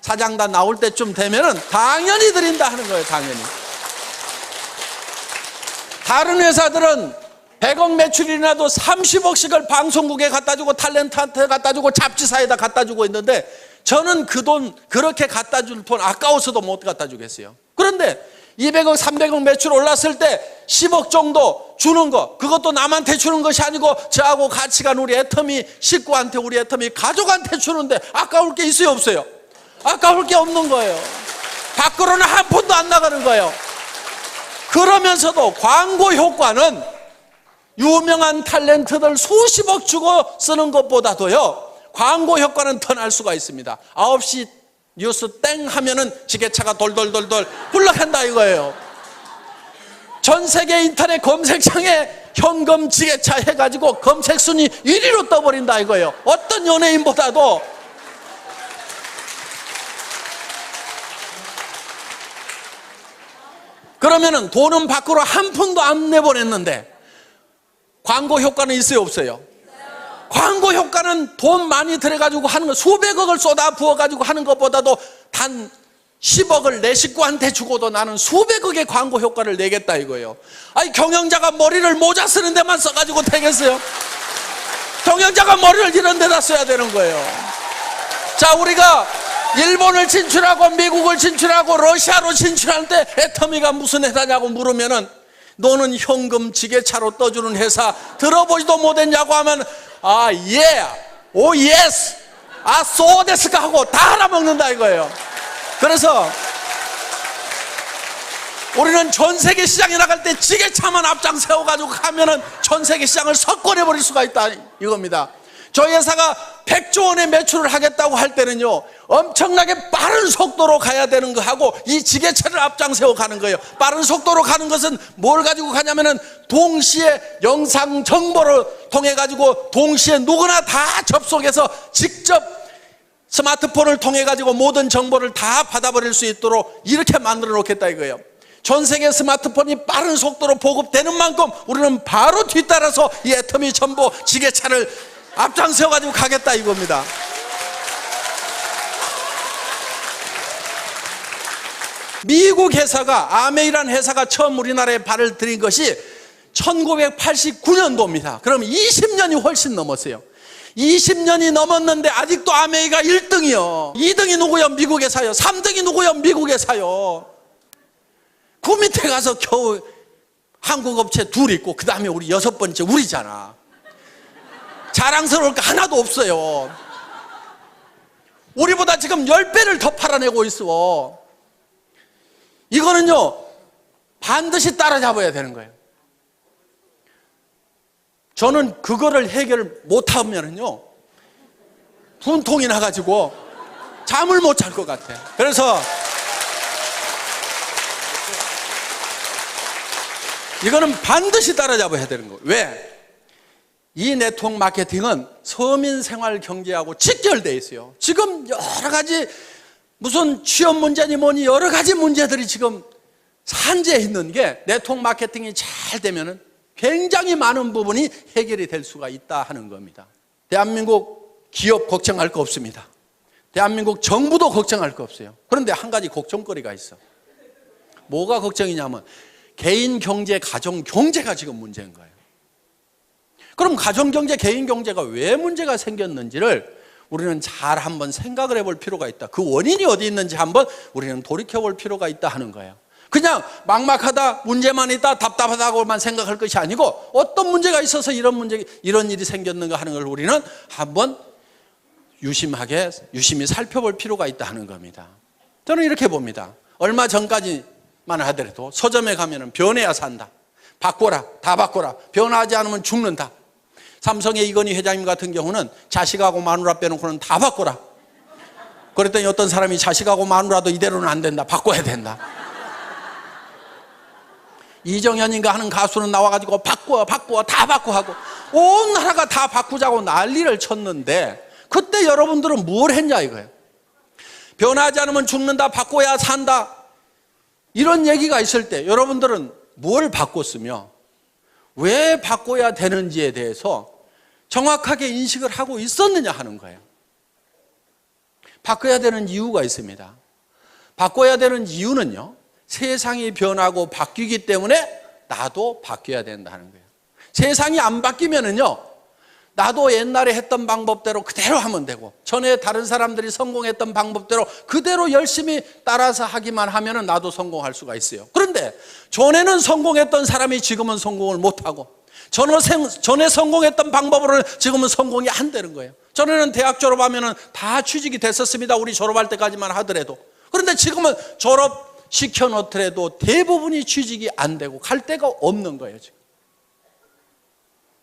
사장단 나올 때쯤 되면은 당연히 드린다 하는 거예요. 당연히. 다른 회사들은 100억 매출이 나도 30억씩을 방송국에 갖다 주고 탤런트한테 갖다 주고 잡지사에다 갖다 주고 있는데 저는 그 돈, 그렇게 갖다 줄 돈 아까워서도 못 갖다 주겠어요. 그런데 200억, 300억 매출 올랐을 때 10억 정도 주는 거, 그것도 남한테 주는 것이 아니고 저하고 같이 간 우리 애터미 식구한테, 우리 애터미 가족한테 주는데 아까울 게 있어요, 없어요? 아까울 게 없는 거예요. 밖으로는 한 푼도 안 나가는 거예요. 그러면서도 광고 효과는 유명한 탤런트들 수십억 주고 쓰는 것보다도요, 광고 효과는 더 날 수가 있습니다. 9시 뉴스 땡 하면은 지게차가 돌돌돌돌 굴러간다 이거예요. 전 세계 인터넷 검색창에 현금 지게차 해가지고 검색 순위 1위로 떠버린다 이거예요. 어떤 연예인보다도. 그러면은 돈은 밖으로 한 푼도 안 내보냈는데 광고 효과는 있어요, 없어요? 광고 효과는 돈 많이 들여가지고 하는 거, 수백억을 쏟아 부어가지고 하는 것보다도 단 10억을 내 식구한테 주고도 나는 수백억의 광고 효과를 내겠다 이거예요. 아니, 경영자가 머리를 모자 쓰는 데만 써가지고 되겠어요? 경영자가 머리를 이런 데다 써야 되는 거예요. 자, 우리가 일본을 진출하고 미국을 진출하고 러시아로 진출할 때 애터미가 무슨 회사냐고 물으면은 너는 현금 지게차로 떠주는 회사 들어보지도 못했냐고 하면 아, 예, 오, 예스, 아, 소데스까 하고 다 알아먹는다 이거예요. 그래서 우리는 전 세계 시장에 나갈 때 지게차만 앞장 세워가지고 가면은 전 세계 시장을 석권해버릴 수가 있다 이겁니다. 저희 회사가 100조 원의 매출을 하겠다고 할 때는요, 엄청나게 빠른 속도로 가야 되는 거하고 이 지게차를 앞장 세워 가는 거예요. 빠른 속도로 가는 것은 뭘 가지고 가냐면은 동시에 영상 정보를 통해 가지고 동시에 누구나 다 접속해서 직접 스마트폰을 통해 가지고 모든 정보를 다 받아버릴 수 있도록 이렇게 만들어 놓겠다 이거예요. 전 세계 스마트폰이 빠른 속도로 보급되는 만큼 우리는 바로 뒤따라서 이 애터미 전보 지게차를 앞장서 가지고 가겠다 이겁니다. 미국 회사가, 아메이라는 회사가 처음 우리나라에 발을 들인 것이 1989년도입니다. 그럼 20년이 훨씬 넘었어요. 20년이 넘었는데 아직도 아메이가 1등이요. 2등이 누구요? 미국 회사요. 3등이 누구요? 미국 회사요. 그 밑에 가서 겨우 한국 업체 둘 있고 그 다음에 우리 6번째 우리잖아. 자랑스러울 거 하나도 없어요. 우리보다 지금 10배를 더 팔아내고 있어. 이거는요, 반드시 따라잡아야 되는 거예요. 저는 그거를 해결 못하면은요, 분통이 나가지고 잠을 못 잘 것 같아요. 그래서 이거는 반드시 따라잡아야 되는 거예요. 왜? 이 네트워크 마케팅은 서민 생활 경제하고 직결되어 있어요. 지금 여러 가지 무슨 취업 문제니 뭐니 여러 가지 문제들이 지금 산재해 있는 게 네트워크 마케팅이 잘 되면은 굉장히 많은 부분이 해결이 될 수가 있다 하는 겁니다. 대한민국 기업 걱정할 거 없습니다. 대한민국 정부도 걱정할 거 없어요. 그런데 한 가지 걱정거리가 있어. 뭐가 걱정이냐면 개인 경제, 가정 경제가 지금 문제인 거예요. 그럼 가정 경제, 개인 경제가 왜 문제가 생겼는지를 우리는 잘 한번 생각을 해볼 필요가 있다. 그 원인이 어디 있는지 한번 우리는 돌이켜볼 필요가 있다 하는 거예요. 그냥 막막하다, 문제만 있다, 답답하다고만 생각할 것이 아니고 어떤 문제가 있어서 이런 일이 생겼는가 하는 걸 우리는 한번 유심히 살펴볼 필요가 있다 하는 겁니다. 저는 이렇게 봅니다. 얼마 전까지만 하더라도 서점에 가면은 변해야 산다, 바꿔라, 다 바꿔라, 변하지 않으면 죽는다. 삼성의 이건희 회장님 같은 경우는 자식하고 마누라 빼놓고는 다 바꿔라. 그랬더니 어떤 사람이 자식하고 마누라도 이대로는 안 된다, 바꿔야 된다. 이정현인가 하는 가수는 나와가지고 바꿔 다 바꿔 하고 온 나라가 다 바꾸자고 난리를 쳤는데 그때 여러분들은 뭘 했냐 이거예요. 변하지 않으면 죽는다, 바꿔야 산다, 이런 얘기가 있을 때 여러분들은 뭘 바꿨으며 왜 바꿔야 되는지에 대해서 정확하게 인식을 하고 있었느냐 하는 거예요. 바꿔야 되는 이유가 있습니다. 바꿔야 되는 이유는요, 세상이 변하고 바뀌기 때문에 나도 바뀌어야 된다 하는 거예요. 세상이 안 바뀌면은요, 나도 옛날에 했던 방법대로 그대로 하면 되고 전에 다른 사람들이 성공했던 방법대로 그대로 열심히 따라서 하기만 하면은 나도 성공할 수가 있어요. 그런데 전에는 성공했던 사람이 지금은 성공을 못하고 전에 성공했던 방법으로는 지금은 성공이 안 되는 거예요. 전에는 대학 졸업하면은 다 취직이 됐었습니다. 우리 졸업할 때까지만 하더라도. 그런데 지금은 졸업시켜 놓더라도 대부분이 취직이 안 되고 갈 데가 없는 거예요.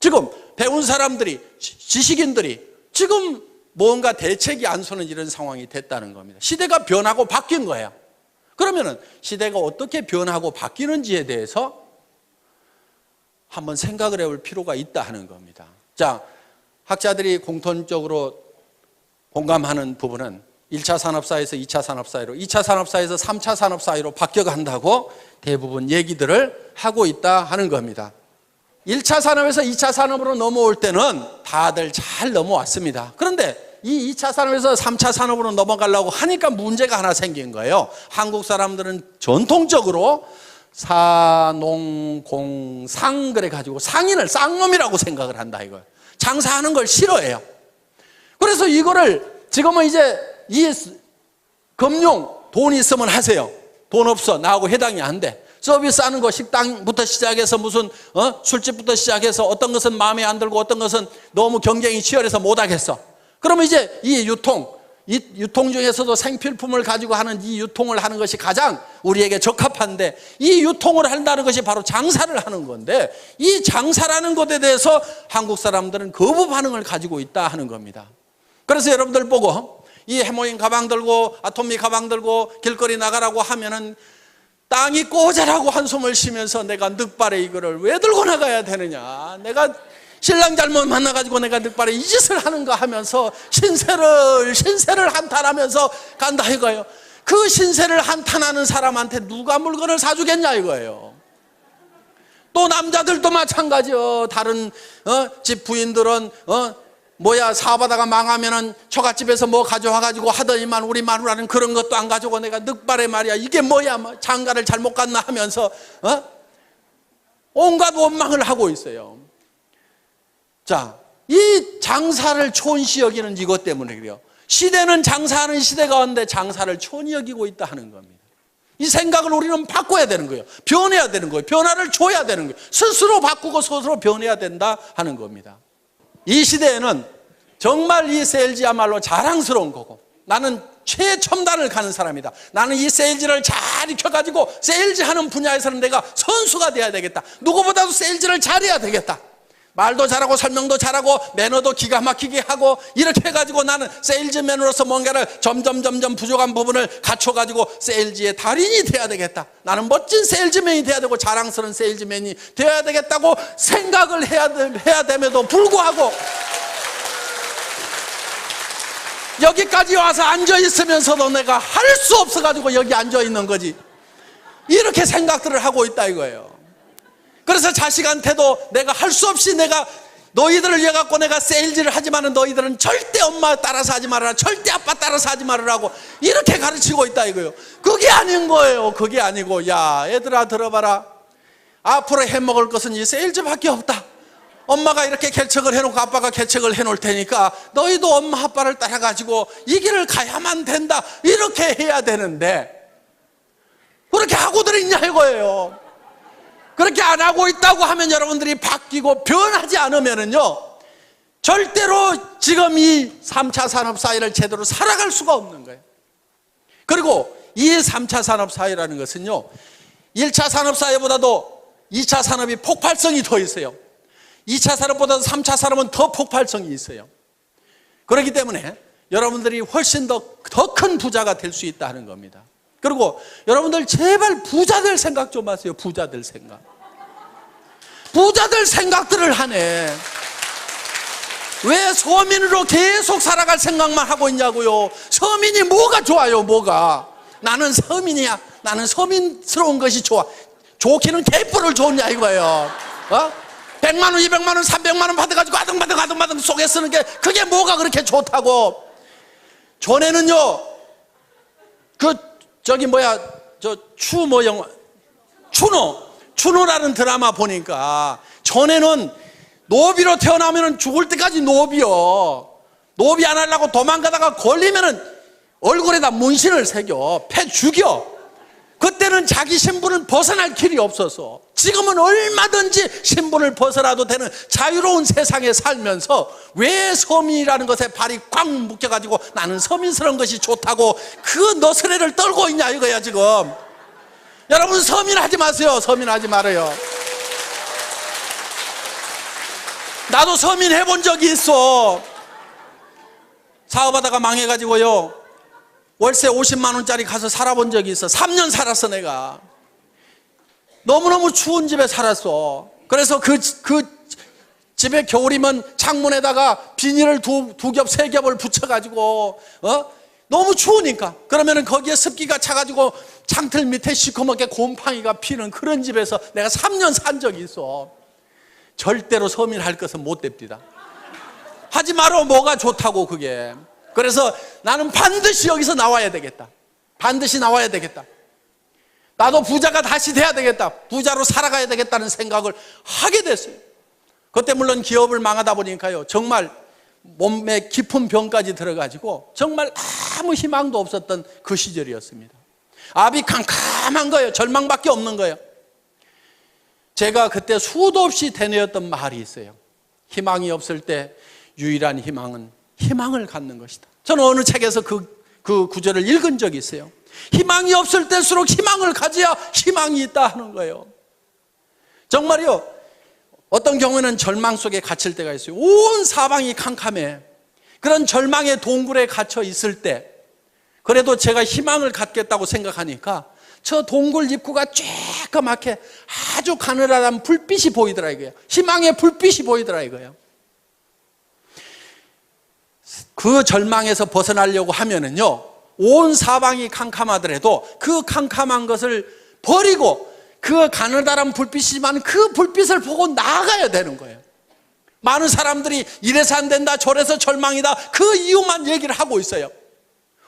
지금 배운 사람들이, 지식인들이 지금 뭔가 대책이 안 서는 이런 상황이 됐다는 겁니다. 시대가 변하고 바뀐 거예요. 그러면은 시대가 어떻게 변하고 바뀌는지에 대해서 한번 생각을 해볼 필요가 있다 하는 겁니다. 자, 학자들이 공통적으로 공감하는 부분은 1차 산업사회에서 2차 산업사회로, 2차 산업사회에서 3차 산업사회로 바뀌어간다고 대부분 얘기들을 하고 있다 하는 겁니다. 1차 산업에서 2차 산업으로 넘어올 때는 다들 잘 넘어왔습니다. 그런데 이 2차 산업에서 3차 산업으로 넘어가려고 하니까 문제가 하나 생긴 거예요. 한국 사람들은 전통적으로 사농공상 그래가지고 상인을 쌍놈이라고 생각을 한다 이거예요. 장사하는 걸 싫어해요. 그래서 이거를 지금은 이제 이 금융 돈 있으면 하세요. 돈 없어 나하고 해당이 안 돼. 서비스하는 거 식당부터 시작해서 무슨 술집부터 시작해서 어떤 것은 마음에 안 들고 어떤 것은 너무 경쟁이 치열해서 못 하겠어. 그러면 이제 이 유통 중에서도 생필품을 가지고 하는 이 유통을 하는 것이 가장 우리에게 적합한데 이 유통을 한다는 것이 바로 장사를 하는 건데 이 장사라는 것에 대해서 한국 사람들은 거부 반응을 가지고 있다 하는 겁니다. 그래서 여러분들 보고 이 해모인 가방 들고 아토미 가방 들고 길거리 나가라고 하면은 땅이 꼬자라고 한숨을 쉬면서 내가 늑발에 이거를 왜 들고 나가야 되느냐, 내가 신랑 잘못 만나가지고 내가 늑발에 이 짓을 하는가 하면서 신세를 한탄하면서 간다 이거예요. 그 신세를 한탄하는 사람한테 누가 물건을 사주겠냐 이거예요. 또 남자들도 마찬가지요. 다른 집 부인들은 사업하다가 망하면은 처갓집에서 뭐 가져와가지고 하더니만 우리 마누라는 그런 것도 안 가져오고 내가 늑발에 말이야 이게 뭐야 장가를 잘못 갔나 하면서 온갖 원망을 하고 있어요. 자, 이 장사를 촌시 여기는 이것 때문에 그래요. 시대는 장사하는 시대가 왔는데 장사를 촌히 여기고 있다 하는 겁니다. 이 생각을 우리는 바꿔야 되는 거예요. 변해야 되는 거예요. 변화를 줘야 되는 거예요. 스스로 바꾸고 스스로 변해야 된다 하는 겁니다. 이 시대에는 정말 이 세일즈야말로 자랑스러운 거고 나는 최첨단을 가는 사람이다. 나는 이 세일즈를 잘 익혀가지고 세일즈 하는 분야에서는 내가 선수가 돼야 되겠다. 누구보다도 세일즈를 잘해야 되겠다. 말도 잘하고 설명도 잘하고 매너도 기가 막히게 하고 이렇게 해가지고 나는 세일즈맨으로서 뭔가를 점점 부족한 부분을 갖춰가지고 세일즈의 달인이 돼야 되겠다. 나는 멋진 세일즈맨이 돼야 되고 자랑스러운 세일즈맨이 돼야 되겠다고 생각을 해야 됨에도 불구하고 여기까지 와서 앉아있으면서도 내가 할 수 없어가지고 여기 앉아있는 거지. 이렇게 생각들을 하고 있다 이거예요. 그래서 자식한테도 내가 할 수 없이 내가 너희들을 위해 갖고 내가 세일즈를 하지만은 너희들은 절대 엄마 따라서 하지 말아라. 절대 아빠 따라서 하지 말으라고 이렇게 가르치고 있다 이거예요. 그게 아닌 거예요. 그게 아니고 야 얘들아 들어봐라. 앞으로 해먹을 것은 이 세일즈밖에 없다. 엄마가 이렇게 개척을 해놓고 아빠가 개척을 해놓을 테니까 너희도 엄마 아빠를 따라가지고 이 길을 가야만 된다. 이렇게 해야 되는데 그렇게 하고들 있냐 이거예요. 그렇게 안 하고 있다고 하면 여러분들이 바뀌고 변하지 않으면은요 절대로 지금 이 3차 산업 사회를 제대로 살아갈 수가 없는 거예요. 그리고 이 3차 산업 사회라는 것은요 1차 산업 사회보다도 2차 산업이 폭발성이 더 있어요. 2차 산업보다도 3차 산업은 더 폭발성이 있어요. 그렇기 때문에 여러분들이 훨씬 더 큰 부자가 될 수 있다 하는 겁니다. 그리고 여러분들 제발 부자들 생각 좀 하세요. 부자들 생각. 부자들 생각들을 하네. 왜 서민으로 계속 살아갈 생각만 하고 있냐고요. 서민이 뭐가 좋아요 뭐가. 나는 서민이야. 나는 서민스러운 것이 좋아. 좋기는 개뿔을 좋냐 이거예요. 100만 원 200만 원 300만 원 받아가지고 아등바등 속에 쓰는 게 그게 뭐가 그렇게 좋다고. 전에는요 추노라는 드라마 보니까 전에는 노비로 태어나면 죽을 때까지 노비요. 노비 안 하려고 도망가다가 걸리면은 얼굴에다 문신을 새겨 패 죽여. 그때는 자기 신분을 벗어날 길이 없어서 지금은 얼마든지 신분을 벗어나도 되는 자유로운 세상에 살면서 왜 서민이라는 것에 발이 꽉 묶여가지고 나는 서민스러운 것이 좋다고 그 너스레를 떨고 있냐 이거야 지금. 여러분 서민하지 마세요. 서민하지 말아요. 나도 서민 해본 적이 있어. 사업하다가 망해가지고요 월세 50만 원짜리 가서 살아본 적이 있어. 3년 살았어 내가. 너무너무 추운 집에 살았어. 그래서 그 집에 겨울이면 창문에다가 비닐을 두 겹, 세 겹을 붙여가지고 너무 추우니까 그러면은 거기에 습기가 차가지고 창틀 밑에 시커멓게 곰팡이가 피는 그런 집에서 내가 3년 산 적이 있어. 절대로 서민할 것은 못 됩니다. 하지 마라. 뭐가 좋다고 그게. 그래서 나는 반드시 여기서 나와야 되겠다. 반드시 나와야 되겠다. 나도 부자가 다시 돼야 되겠다. 부자로 살아가야 되겠다는 생각을 하게 됐어요. 그때 물론 기업을 망하다 보니까요, 정말 몸에 깊은 병까지 들어가지고 정말 아무 희망도 없었던 그 시절이었습니다. 앞이 캄캄한 거예요. 절망밖에 없는 거예요. 제가 그때 수도 없이 되뇌었던 말이 있어요. 희망이 없을 때 유일한 희망은 희망을 갖는 것이다. 저는 어느 책에서 그 구절을 읽은 적이 있어요. 희망이 없을 때일수록 희망을 가져야 희망이 있다 하는 거예요. 정말요, 어떤 경우에는 절망 속에 갇힐 때가 있어요. 온 사방이 캄캄해. 그런 절망의 동굴에 갇혀 있을 때 그래도 제가 희망을 갖겠다고 생각하니까 저 동굴 입구가 쬐끄맣게 아주 가늘한 불빛이 보이더라 이거예요. 희망의 불빛이 보이더라 이거예요. 그 절망에서 벗어나려고 하면은요, 온 사방이 캄캄하더라도 그 캄캄한 것을 버리고 그 가느다란 불빛이지만 그 불빛을 보고 나아가야 되는 거예요. 많은 사람들이 이래서 안 된다, 저래서 절망이다, 그 이유만 얘기를 하고 있어요.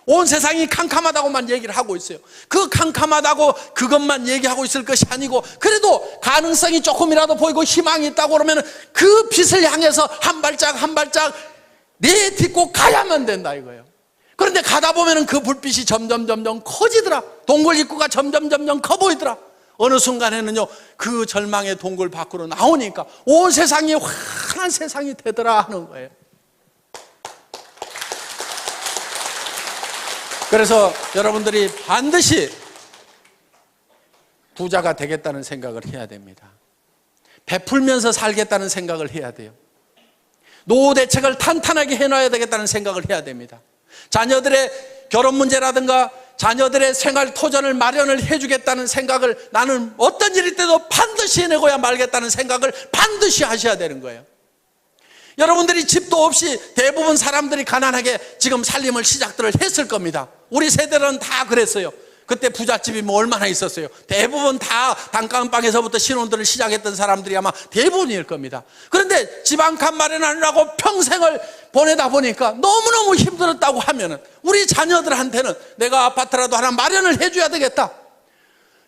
온 세상이 캄캄하다고만 얘기를 하고 있어요. 그 캄캄하다고 그것만 얘기하고 있을 것이 아니고, 그래도 가능성이 조금이라도 보이고 희망이 있다고 그러면 그 빛을 향해서 한 발짝 한 발짝 내딛고 가야만 된다 이거예요. 그런데 가다 보면 그 불빛이 점점 커지더라. 동굴 입구가 점점 커 보이더라. 어느 순간에는요, 그 절망의 동굴 밖으로 나오니까 온 세상이 환한 세상이 되더라 하는 거예요. 그래서 여러분들이 반드시 부자가 되겠다는 생각을 해야 됩니다. 베풀면서 살겠다는 생각을 해야 돼요. 노후 대책을 탄탄하게 해놔야 되겠다는 생각을 해야 됩니다. 자녀들의 결혼 문제라든가 자녀들의 생활 토전을 마련을 해주겠다는 생각을 나는 어떤 일일 때도 반드시 해내고야 말겠다는 생각을 반드시 하셔야 되는 거예요. 여러분들이 집도 없이 대부분 사람들이 가난하게 지금 살림을 시작들을 했을 겁니다. 우리 세대는 다 그랬어요. 그때 부잣집이 뭐 얼마나 있었어요. 대부분 다 단칸방에서부터 신혼들을 시작했던 사람들이 아마 대부분일 겁니다. 그런데 집 한 칸 마련하느라고 평생을 보내다 보니까 너무너무 힘들었다고 하면은 우리 자녀들한테는 내가 아파트라도 하나 마련을 해줘야 되겠다,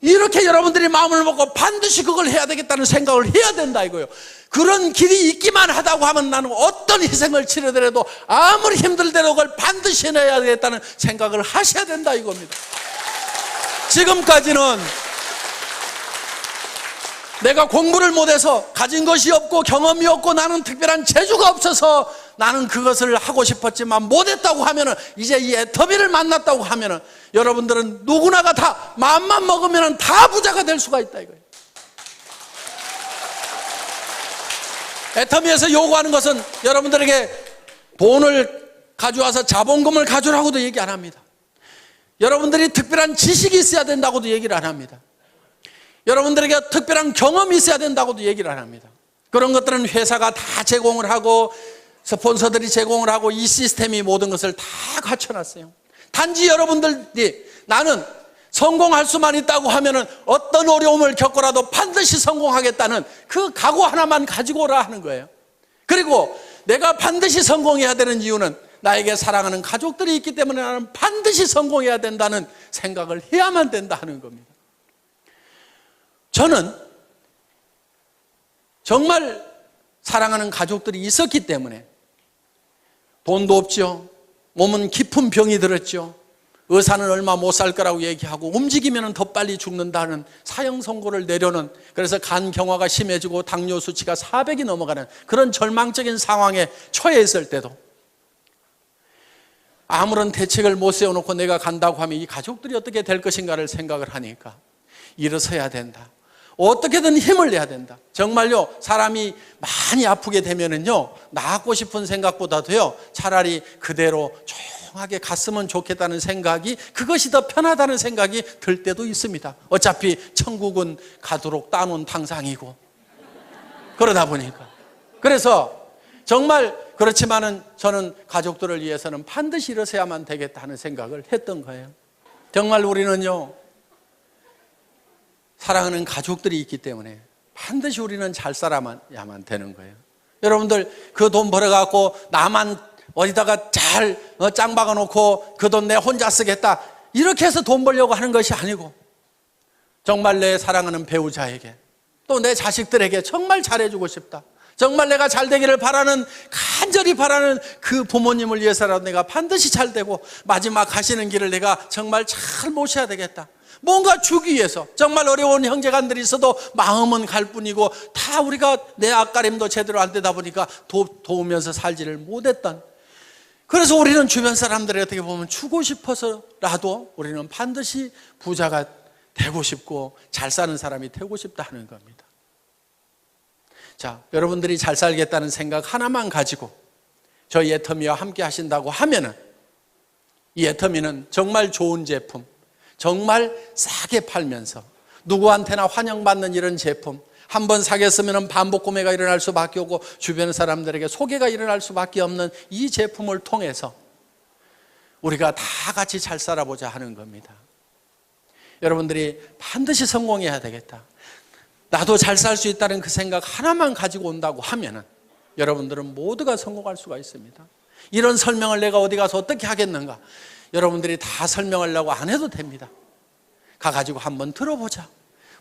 이렇게 여러분들이 마음을 먹고 반드시 그걸 해야 되겠다는 생각을 해야 된다 이거예요. 그런 길이 있기만 하다고 하면 나는 어떤 희생을 치르더라도 아무리 힘들더라도 그걸 반드시 해내야 되겠다는 생각을 하셔야 된다 이겁니다. 지금까지는 내가 공부를 못해서 가진 것이 없고 경험이 없고 나는 특별한 재주가 없어서 나는 그것을 하고 싶었지만 못했다고 하면은, 이제 이 애터미를 만났다고 하면은 여러분들은 누구나가 다 마음만 먹으면 다 부자가 될 수가 있다 이거예요. 애터미에서 요구하는 것은 여러분들에게 돈을 가져와서 자본금을 가져라고도 얘기 안 합니다. 여러분들이 특별한 지식이 있어야 된다고도 얘기를 안 합니다. 여러분들에게 특별한 경험이 있어야 된다고도 얘기를 안 합니다. 그런 것들은 회사가 다 제공을 하고 스폰서들이 제공을 하고 이 시스템이 모든 것을 다 갖춰놨어요. 단지 여러분들이 나는 성공할 수만 있다고 하면은 어떤 어려움을 겪고라도 반드시 성공하겠다는 그 각오 하나만 가지고 오라 하는 거예요. 그리고 내가 반드시 성공해야 되는 이유는 나에게 사랑하는 가족들이 있기 때문에 나는 반드시 성공해야 된다는 생각을 해야만 된다 하는 겁니다. 저는 정말 사랑하는 가족들이 있었기 때문에 돈도 없죠. 몸은 깊은 병이 들었죠. 의사는 얼마 못 살 거라고 얘기하고 움직이면 더 빨리 죽는다는 사형 선고를 내려는, 그래서 간 경화가 심해지고 당뇨 수치가 400이 넘어가는 그런 절망적인 상황에 처해 있을 때도 아무런 대책을 못 세워놓고 내가 간다고 하면 이 가족들이 어떻게 될 것인가를 생각을 하니까 일어서야 된다. 어떻게든 힘을 내야 된다. 정말요, 사람이 많이 아프게 되면은요, 나았고 싶은 생각보다도요, 차라리 그대로 조용하게 갔으면 좋겠다는 생각이, 그것이 더 편하다는 생각이 들 때도 있습니다. 어차피 천국은 가도록 따놓은 탕상이고 그러다 보니까. 그래서 정말 그렇지만은 저는 가족들을 위해서는 반드시 일어서야만 되겠다 하는 생각을 했던 거예요. 정말 우리는요, 사랑하는 가족들이 있기 때문에 반드시 우리는 잘 살아야만 되는 거예요. 여러분들 그 돈 벌어갖고 나만 어디다가 잘 짱 박아놓고 그 돈 내 혼자 쓰겠다 이렇게 해서 돈 벌려고 하는 것이 아니고 정말 내 사랑하는 배우자에게 또 내 자식들에게 정말 잘해주고 싶다. 정말 내가 잘 되기를 바라는, 간절히 바라는 그 부모님을 위해서라도 내가 반드시 잘 되고 마지막 가시는 길을 내가 정말 잘 모셔야 되겠다. 뭔가 주기 위해서 정말 어려운 형제간들이 있어도 마음은 갈 뿐이고 다 우리가 내 앞가림도 제대로 안 되다 보니까 도우면서 살지를 못했던, 그래서 우리는 주변 사람들이 어떻게 보면 주고 싶어서라도 우리는 반드시 부자가 되고 싶고 잘 사는 사람이 되고 싶다 하는 겁니다. 자, 여러분들이 잘 살겠다는 생각 하나만 가지고 저희 애터미와 함께 하신다고 하면은 이 애터미는 정말 좋은 제품, 정말 싸게 팔면서 누구한테나 환영받는 이런 제품, 한번 사겠으면 반복 구매가 일어날 수밖에 없고 주변 사람들에게 소개가 일어날 수밖에 없는 이 제품을 통해서 우리가 다 같이 잘 살아보자 하는 겁니다. 여러분들이 반드시 성공해야 되겠다, 나도 잘 살 수 있다는 그 생각 하나만 가지고 온다고 하면은 여러분들은 모두가 성공할 수가 있습니다. 이런 설명을 내가 어디 가서 어떻게 하겠는가? 여러분들이 다 설명하려고 안 해도 됩니다. 가가지고 한번 들어보자.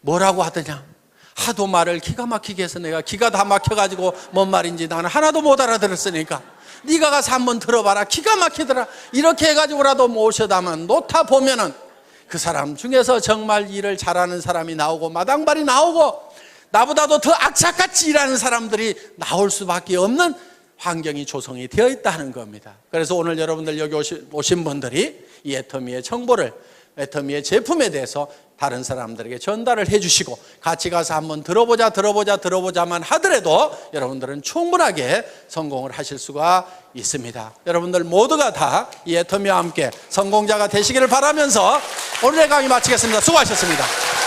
뭐라고 하더냐? 하도 말을 기가 막히게 해서 내가 기가 다 막혀가지고 뭔 말인지 나는 하나도 못 알아들었으니까 네가 가서 한번 들어봐라. 기가 막히더라. 이렇게 해가지고라도 모셔다만 놓다 보면은 그 사람 중에서 정말 일을 잘하는 사람이 나오고 마당발이 나오고 나보다도 더 악착같이 일하는 사람들이 나올 수밖에 없는 환경이 조성이 되어 있다는 겁니다. 그래서 오늘 여러분들 여기 오신 분들이 이 애터미의 정보를, 애터미의 제품에 대해서 다른 사람들에게 전달을 해주시고 같이 가서 한번 들어보자만 하더라도 여러분들은 충분하게 성공을 하실 수가 있습니다. 여러분들 모두가 다 이 애터미와 함께 성공자가 되시기를 바라면서 오늘의 강의 마치겠습니다. 수고하셨습니다.